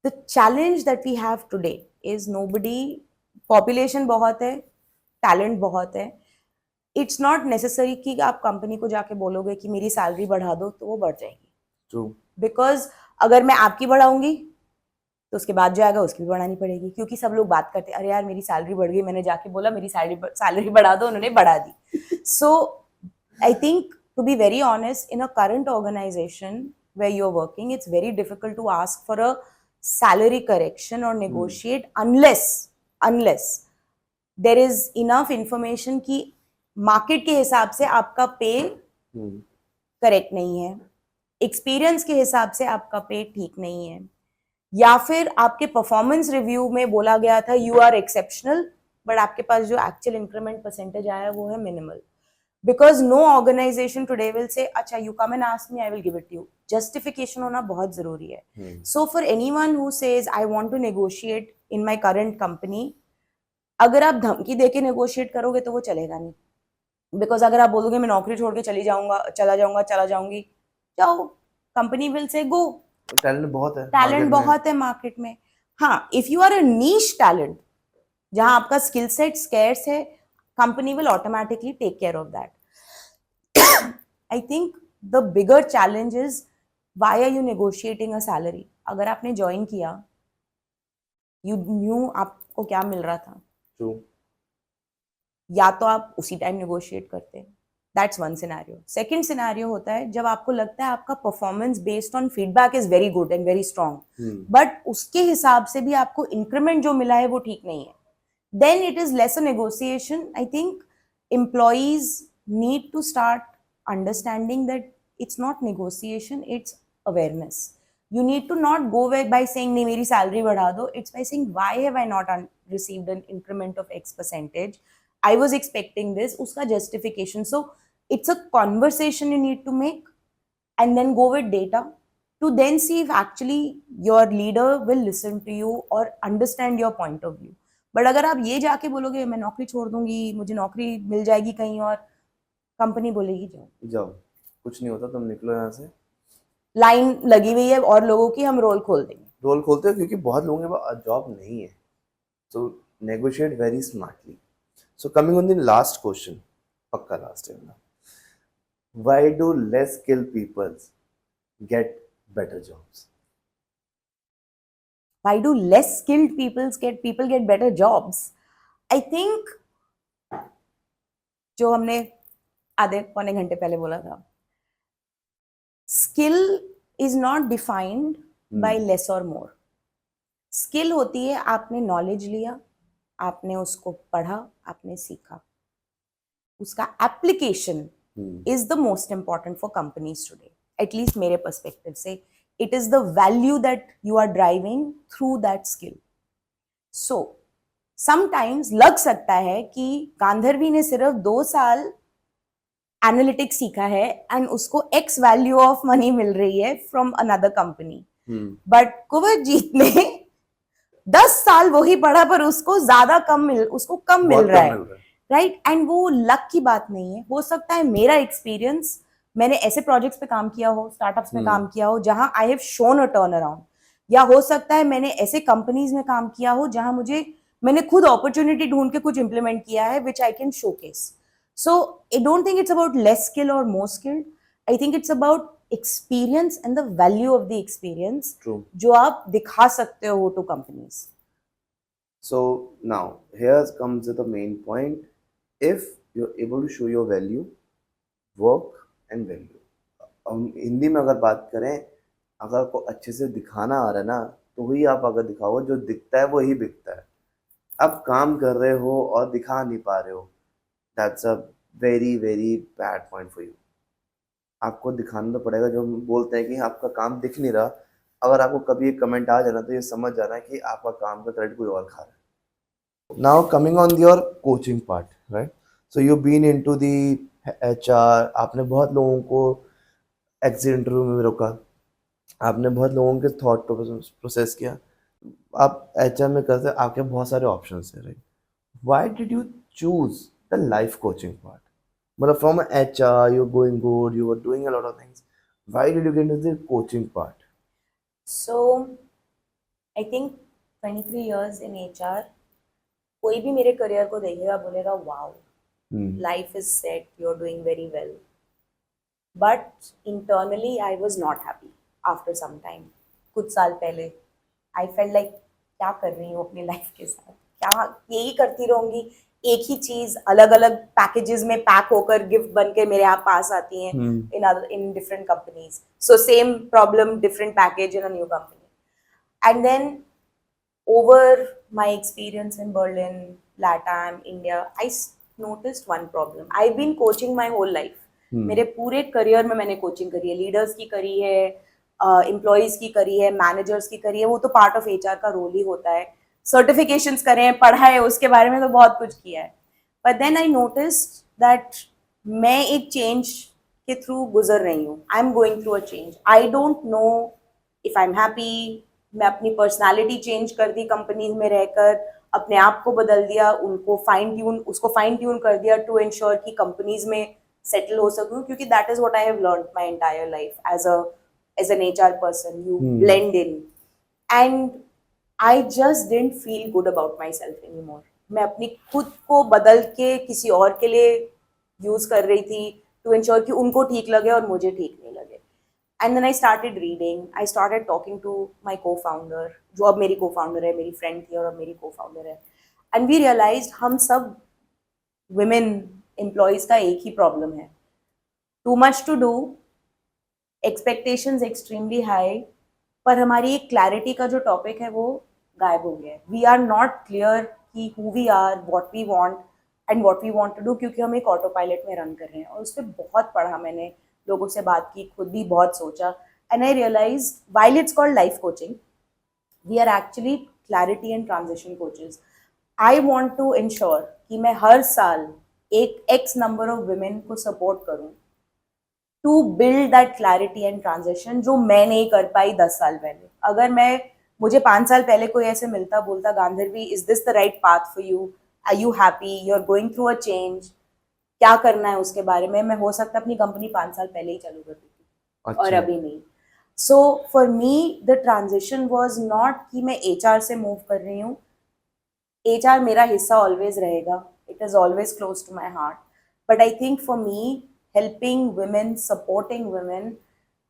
The challenge that we have today is nobody, population बहुत है, talent बहुत है, it's not necessary कि आप कंपनी को जाके बोलोगे कि मेरी सैलरी बढ़ा दो तो वो बढ़ जाएगी. True. बिकॉज अगर मैं आपकी बढ़ाऊंगी तो उसके बाद जो आएगा उसकी भी बढ़ानी पड़ेगी, क्योंकि सब लोग बात करते हैं अरे यार मेरी सैलरी बढ़ गई, मैंने जाके बोला मेरी सैलरी बढ़ा दो, उन्होंने बढ़ा दी. So I think to be very honest, in a current organization where you're working, it's very difficult to ask for a salary correction or negotiate unless there is enough information कि मार्केट के हिसाब से आपका पे करेक्ट नहीं है, एक्सपीरियंस के हिसाब से आपका पे ठीक नहीं है, या फिर आपके परफॉर्मेंस रिव्यू में बोला गया था यू आर एक्सेप्शनल, बट आपके पास जो एक्चुअल इंक्रीमेंट परसेंटेज आया वो है minimal. Because no organization today will say, अच्छा, you come and ask me, I will give it to you. Justification होना बहुत जरूरी है. So for anyone who says, I want to negotiate in my current company, अगर आप धमकी देके negotiate करोगे तो वो चलेगा नहीं. Because अगर आप बोलोगे मैं नौकरी छोड़ के चला जाऊंगी, जाओ, company will say go. Talent बहुत है, टैलेंट बहुत है मार्केट में. हाँ, if you are a niche talent जहां आपका स्किल सेट स्कैर्स है, company will automatically take care of that. I think the bigger challenge is why are you negotiating a salary. अगर आपने ज्वाइन किया, यू न्यू आपको क्या मिल रहा था. True. या तो आप उसी टाइम नेगोशिएट करते. That's one scenario. Second scenario होता है जब आपको लगता है आपका performance based on feedback is very good and very strong, but उसके हिसाब से भी आपको इंक्रीमेंट जो मिला है वो ठीक नहीं है. Then it is less a negotiation. I think employees need to start understanding that it's not negotiation, it's awareness. You need to not go by saying नहीं मेरी सैलरी बढ़ा दो. It's by saying why have I not received an increment of X percentage? I was expecting this. उसका justification. So it's a conversation you need to make, and then go with data to then see if actually your leader will listen to you or understand your point of view. But अगर आप ये जाके बोलोगे मैं नौकरी छोड़ दूंगी, मुझे नौकरी मिल जाएगी कहीं और, कंपनी बोलेगी जाओ, कुछ नहीं होता, तुम निकलो यहाँ से. लाइन लगी हुई है और लोगों की, हम रोल खोल देंगे. रोल खोलते हो क्योंकि बहुत लोगों के पास जॉब नहीं है. So negotiate very smartly. So coming on the last question, पक्का लास्ट है ना. Why do less skill peoples get better jobs? Why do less skilled people get better jobs? I think जो हमने आधे पौने घंटे पहले बोला था, skill is not defined by less और मोर. स्किल होती है आपने नॉलेज लिया, आपने उसको पढ़ा, आपने सीखा, उसका application is the most important for companies today. At least मेरे पर्सपेक्टिव से it is the value that you are driving through that skill. So sometimes लग सकता है कि गांधर्वी ने सिर्फ 2 साल एनालिटिक्स सीखा है एंड उसको X वैल्यू ऑफ मनी मिल रही है फ्रॉम अनदर कंपनी, बट कुंवरजीत ने 10 साल वही पढ़ा पर उसको कम मिल रहा है, राइट. एंड वो लक की बात नहीं है. हो सकता है मेरा एक्सपीरियंस, मैंने ऐसे प्रोजेक्ट्स पे काम किया हो, स्टार्टअप्स में काम किया हो जहां I have shown a turn around, या हो सकता है मैंने ऐसे कंपनीज में काम किया हो जहां मैंने खुद अपॉर्चुनिटी ढूंढ के कुछ इंप्लीमेंट किया है which I can showcase. So I don't think it's about less skill और more skilled. I think it's about experience and the value of the experience जो आप दिखा सकते हो to companies. So now here comes the main point. If you're able to show your value, work and value. हम हिंदी में अगर बात करें, अगर आपको अच्छे से दिखाना आ रहा है ना, तो वही आप अगर दिखाओ, जो दिखता है वही बिकता है. आप काम कर रहे हो और दिखा नहीं पा रहे हो, that's a very very bad point for you. आपको दिखाना तो पड़ेगा. जो हम बोलते हैं कि आपका काम दिख नहीं रहा, अगर आपको कभी एक कमेंट आ जाना तो ये समझ जाना है कि आपका काम का क्रेडिट कोई और खा रहा है. Now coming on your coaching part, right? So you've been into the HR. आपने बहुत लोगों को एग्जिट इंटरव्यू में रोका, आपने बहुत लोगों के थॉट प्रोसेस किया. आप HR में करते, आपके बहुत सारे ऑप्शंस हैं, right? Why did you choose the life coaching part? मतलब from HR you're going good, you were doing a lot of things. Why did you get into the coaching part? So I think 23 years in HR, कोई भी मेरे करियर को देखेगा बोलेगा wow, life is set, you are doing very well. But internally I was not happy after some time. कुछ साल पहले आई फेल्ट लाइक क्या कर रही हूँ अपनी लाइफ के साथ, क्या यही करती रहूंगी, एक ही चीज अलग अलग पैकेजेस में पैक होकर गिफ्ट बन के मेरे यहाँ पास आती हैं in different companies. So same problem, different package in a new company. And then over my experience in Berlin, LATAM, India, I noticed one problem. I've been coaching my whole life. मेरे पूरे करियर में मैंने कोचिंग करी है. लीडर्स की करी है, एम्प्लॉयज की करी है, मैनेजर्स की करी है. वो तो पार्ट ऑफ HR का रोल ही होता है. सर्टिफिकेशंस करे हैं, पढ़ा है, उसके बारे में तो बहुत कुछ किया है. But then I noticed that मैं एक चेंज के थ्रू गुजर रही हूँ. I am going through a change. I don't know if I am happy. मैं अपनी पर्सनालिटी चेंज कर दी कंपनीज में रहकर, अपने आप को बदल दिया, उसको फाइन ट्यून कर दिया टू इंश्योर कि कंपनीज में सेटल हो सकूं, क्योंकि that is what I have learned my entire life as an HR person. You blend in. And I just didn't feel good about myself anymore. मैं अपनी खुद को बदल के किसी और के लिए यूज कर रही थी टू इंश्योर कि उनको ठीक लगे और मुझे ठीक नहीं लगे. And then I started reading. I started talking to my co founder, जो अब मेरी को फाउंडर है, मेरी फ्रेंड थी और अब मेरी को फाउंडर है. एंड वी रियलाइज हम सब women एम्प्लॉयज का एक ही प्रॉब्लम है. Too much to do, expectations extremely high, पर हमारी एक क्लैरिटी का जो टॉपिक है वो गायब हो गया है. वी आर नॉट क्लियर कि who we are, what we want and what we want to do, क्योंकि हम एक ऑटो पायलट में रन कर रहे हैं. और उस पर बहुत पढ़ा मैंने, लोगों से बात की, खुद भी बहुत सोचा. And I realize while it's called life coaching, we are actually clarity and transition coaches. I want to ensure कि मैं हर साल एक एक्स नंबर ऑफ वुमेन को सपोर्ट करूं to build that clarity and transition, जो मैं नहीं कर पाई 10 साल पहले. अगर मुझे 5 साल पहले कोई ऐसे मिलता, बोलता Gandharvi is this the right path for you, are you happy, you are going through a change, क्या करना है उसके बारे में, मैं हो सकता अपनी कंपनी 5 साल पहले ही चालू कर दी थी. और अभी नहीं. सो for me the transition was not कि मैं HR से मूव कर रही हूँ. HR मेरा हिस्सा ऑलवेज रहेगा, it is always close to my heart. But I think for me helping women, supporting women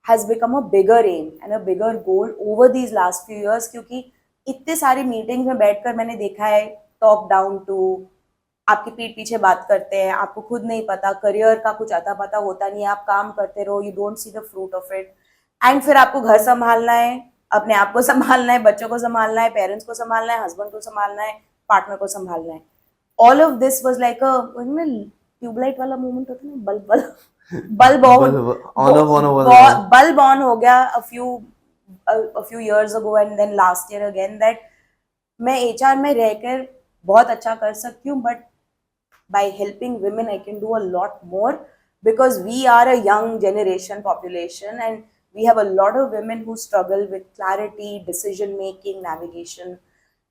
has become a bigger aim and a bigger goal over these last few years, क्योंकि इतने सारी मीटिंग्स में बैठकर मैंने देखा है टॉप डाउन टू, आपकी पीठ पीछे बात करते हैं, आपको खुद नहीं पता, करियर का कुछ अता पता होता नहीं है, आप काम करते रहो, you don't see the fruit of it. And फिर आपको घर संभालना है, अपने आप को संभालना है, बच्चों को संभालना है, पेरेंट्स को संभालना है, हस्बैंड को संभालना है, पार्टनर को संभालना है. All of this was like a tubelight वाला मूवमेंट होता है ना, बल्ब बल्ब बल्ब ऑन हो गया a few years ago and then last year again that मैं HR में रहकर बहुत अच्छा कर सकती हूँ, but by helping women I can do a lot more, because we are a young generation population and we have a lot of women who struggle with clarity, decision making, navigation.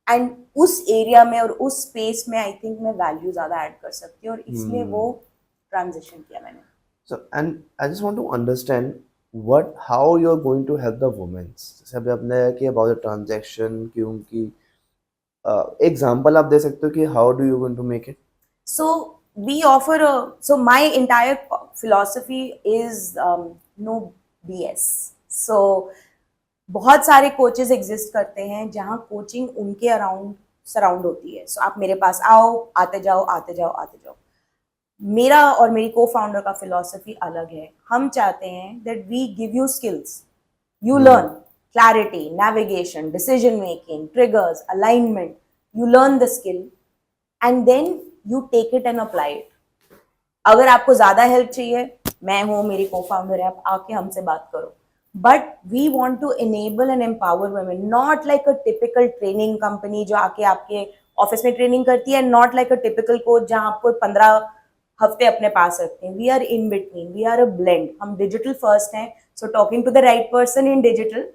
And उस एरिया में और उस स्पेस में आई थिंक मैं वैल्यू ज्यादा ऐड कर सकती हूँ, और इसलिए वो ट्रांजिशन किया मैंने. So, and I just want to understand how you're going to help the women. जैसे अभी आपने कि about the transaction, क्योंकि एग्जाम्पल आप दे सकते हो कि how do you going to make it? So we offer so my entire philosophy is no BS. So बहुत सारे कोचेस एग्जिस्ट करते हैं जहाँ कोचिंग उनके अराउंड सराउंड होती है. सो आप मेरे पास आओ, आते जाओ आते जाओ आते जाओ. मेरा और मेरी को फाउंडर का फिलॉसफी अलग है. हम चाहते हैं that we give you skills, you learn clarity, navigation, decision making, triggers, alignment. You learn the skill and then you take it and apply it. अगर आपको ज्यादा हेल्प चाहिए, मैं हूँ, मेरी को फाउंडर है, आप आके हमसे बात करो. But we want to enable and empower women, not like a typical training company जो आके आपके ऑफिस में ट्रेनिंग करती है, not like a typical coach जहाँ आपको 15 हफ्ते अपने पास रखते हैं. We are in between, we are a blend. हम digital first हैं, so talking to the right person in digital.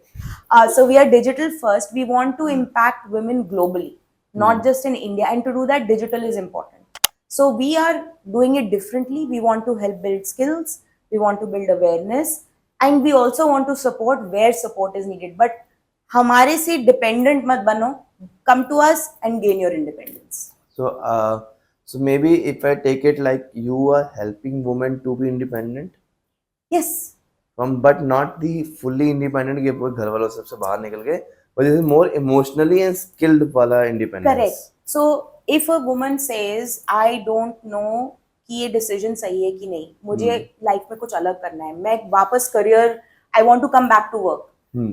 So we are digital first. We want to impact women globally, not just in India. And to do that, digital is important. So we are doing it differently. We want to help build skills. We want to build awareness. And we also want to support where support is needed. But हमारे से dependent मत बनो. Come to us and gain your independence. So maybe if I take it like you are helping women to be independent. Yes. But not the fully independent कि वो घर वालों सबसे बाहर निकल गए, but this is more emotionally and skilled वाला independence. Correct. So if a woman says I don't know कि ये डिसीजन सही है कि नहीं, मुझे लाइफ में कुछ अलग करना है, मैं वापस career, I want to come back to work,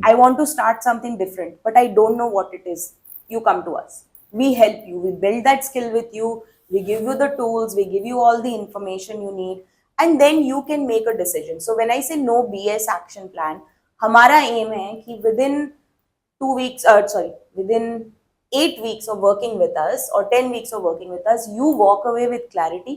I want to start something different, but I don't know what it is, you come to us. We help you, we build that skill with you, we give you the tools, we give you all the information you need, and then you can make a decision. So when I say no BS action plan, हमारा एम है कि within 8 weeks of working with us or 10 weeks of working with us, you walk away with clarity,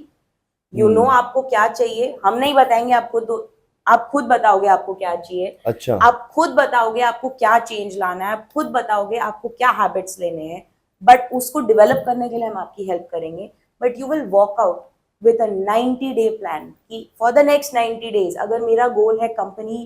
you know आपको क्या चाहिए, हम नहीं बताएंगे आपको, तो आप खुद बताओगे आपको क्या चाहिए, अच्छा आप खुद बताओगे आपको क्या चेंज लाना है, आप खुद बताओगे आपको क्या हैबिट्स लेने हैं, बट उसको डेवलप करने के लिए हम आपकी हेल्प करेंगे. But you will walk out with a 90-day plan कि फॉर द नेक्स्ट 90 days अगर मेरा गोल है कंपनी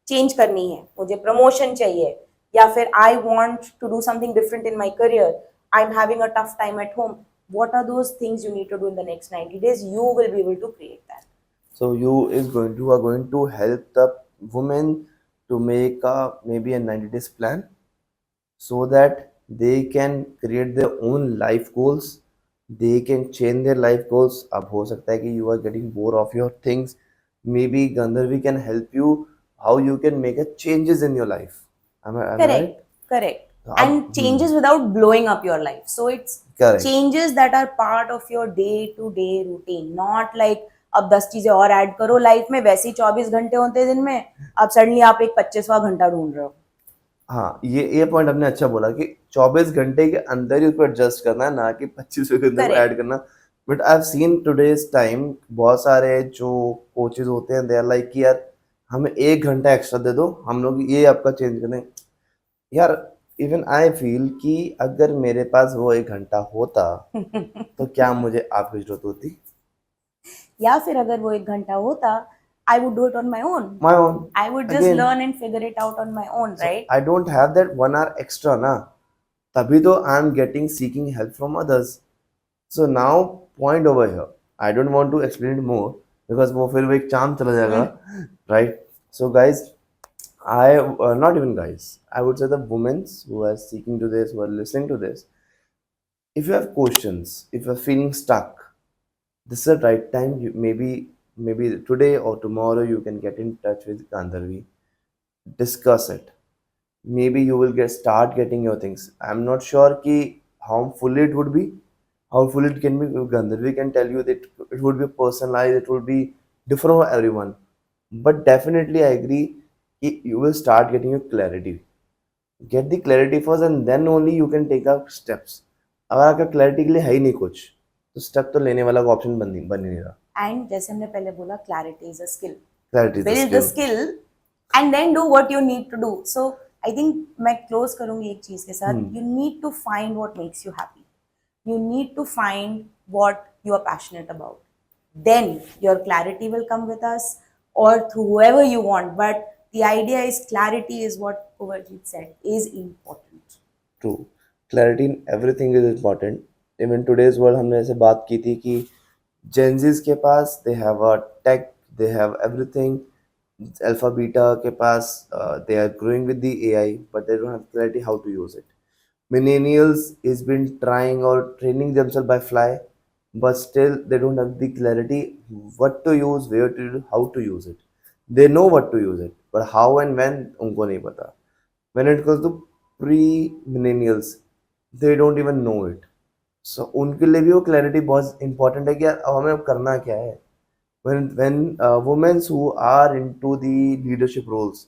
चेंज करनी है, मुझे प्रमोशन चाहिए, या फिर I want to do something different in my career, I am having a tough time at home, what are those things you need to do in the next 90 days, you will be able to create that. so you is going to are going to help the women to make a maybe a 90 days plan so that they can create their own life goals, they can change their life goals. अब हो सकता है कि you are getting bored of your things, maybe Gandharvi can help you how you can make a changes in your life. Am I right? Correct. अब And changes without blowing up your life, so it's correct. changes that are part of your day to day routine, not like अब 10 चीजें और ऐड करो लाइफ में, वैसे ही 24 घंटे होते हैं दिन में, अब सडनली आप एक 25वां घंटा ढूंढ रहे हो. हाँ ये पॉइंट आपने अच्छा बोला कि 24 घंटे के अंदर ही उसको एडजस्ट करना है, ना कि 25वें घंटे को Correct. ऐड करना. But I have seen today's time बहुत सारे जो कोचेज होते हैं दे आर लाइक कि यार हमें 1 घंटा एक्स्ट्रा दे दो, हम लोग ये आपका चेंज करें. यार इवन आई फील कि अगर मेरे पास वो 1 घंटा होता तो क्या मुझे आपकी जरूरत होती. या फिर अगर वो 1 घंटा होता, I would do it on my own. My own. I would just Again. learn and figure it out on my own, So right? I don't have that 1 hour extra ना, तभी तो I am getting seeking help from others. So now point over here. I don't want to explain it more because वो फिर वो एक चांद चला जाएगा, right? So guys, not even guys. I would say the women who are seeking to this, who are listening to this. If you have questions, if you're feeling stuck, this is the right time. Maybe today or tomorrow you can get in touch with Gandharvi, discuss it. Maybe you will start getting your things. I'm not sure ki how full it would be, how full it can be. Gandharvi can tell you that it would be personalized, it would be different for everyone. But definitely I agree ki you will start getting your clarity. Get the clarity first and then only you can take up steps. अगर आपका क्लैरिटी के लिए है ही नहीं कुछ तो स्टेप तो लेने वाला ऑप्शन बन ही नहीं रहा. एंड जैसे हमने पहले बोला, clarity is a skill. Clarity is build the skill and then do what you need to do. So I think मैं क्लोज करूंगी एक चीज के साथ, you need to find what makes you happy, you need to find what you are passionate about, then your clarity will come with us or through whoever you want, but the idea is clarity is what Kuberjit said is important. True. Clarity in everything is important. Even today's world हमने ऐसे बात की थी कि जेंजीज के पास they have a tech, they have everything. Alpha beta के पास they are growing with the AI but they don't have clarity how to use it. Millennials is been trying or training themselves by fly, but still they don't have the clarity what to use, where to use, how to use it. They know what to use it, but how and when उनको नहीं पता. When it comes to pre-millennials, they don't even know it. So उनके लिए भी वो clarity बहुत important है कि यार अब हमें अब करना क्या है. When women who are into the leadership roles,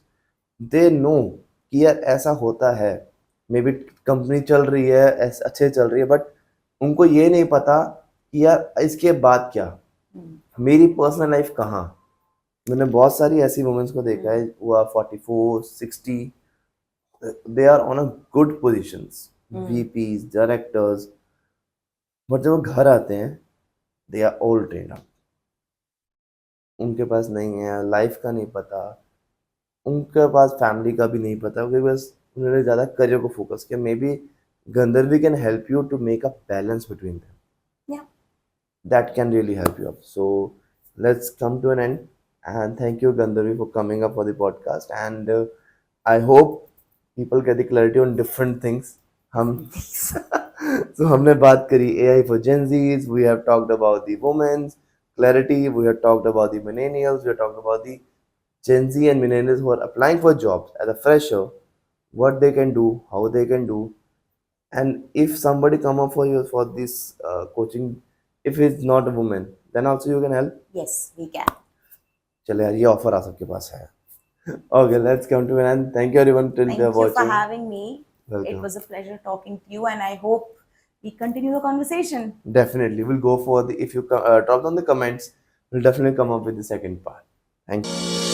they know कि यार ऐसा होता है. मे बी कंपनी चल रही है अच्छे चल रही है बट उनको ये नहीं पता कि यार इसके बाद क्या, मेरी पर्सनल लाइफ कहाँ. मैंने बहुत सारी ऐसी वुमेन्स को देखा है वो are 44 60, they are on a good positions, VPs, directors, but जब वो घर आते हैं they are all train up. उनके पास नहीं है लाइफ का नहीं पता, उनके पास फैमिली का भी नहीं पता क्योंकि बस उन्होंने ज़्यादा करियर को फोकस किया. May be Gandharvi can help you to make a balance between them. Yeah. That can really help you up. So let's come to an end. And thank you, Gandharvi, for coming up for the podcast. And I hope people get the clarity on different things. हम so हमने बात करी AI for Gen Zs. We have talked about the women's clarity. We have talked about the millennials. We have talked about the Gen Z and millennials who are applying for jobs as a fresher, what they can do, how they can do, and if somebody come up for you for this coaching, if it's not a woman, then also you can help. Yes, we can. चले यार ये ऑफर आ सबके पास है. Okay, let's come to an end. Thank you everyone till Thank they're you for watching. having me. Welcome. It was a pleasure talking to you and I hope we continue the conversation. Definitely, we'll go for the if you drop down the comments We'll definitely come up with the second part. Thank you.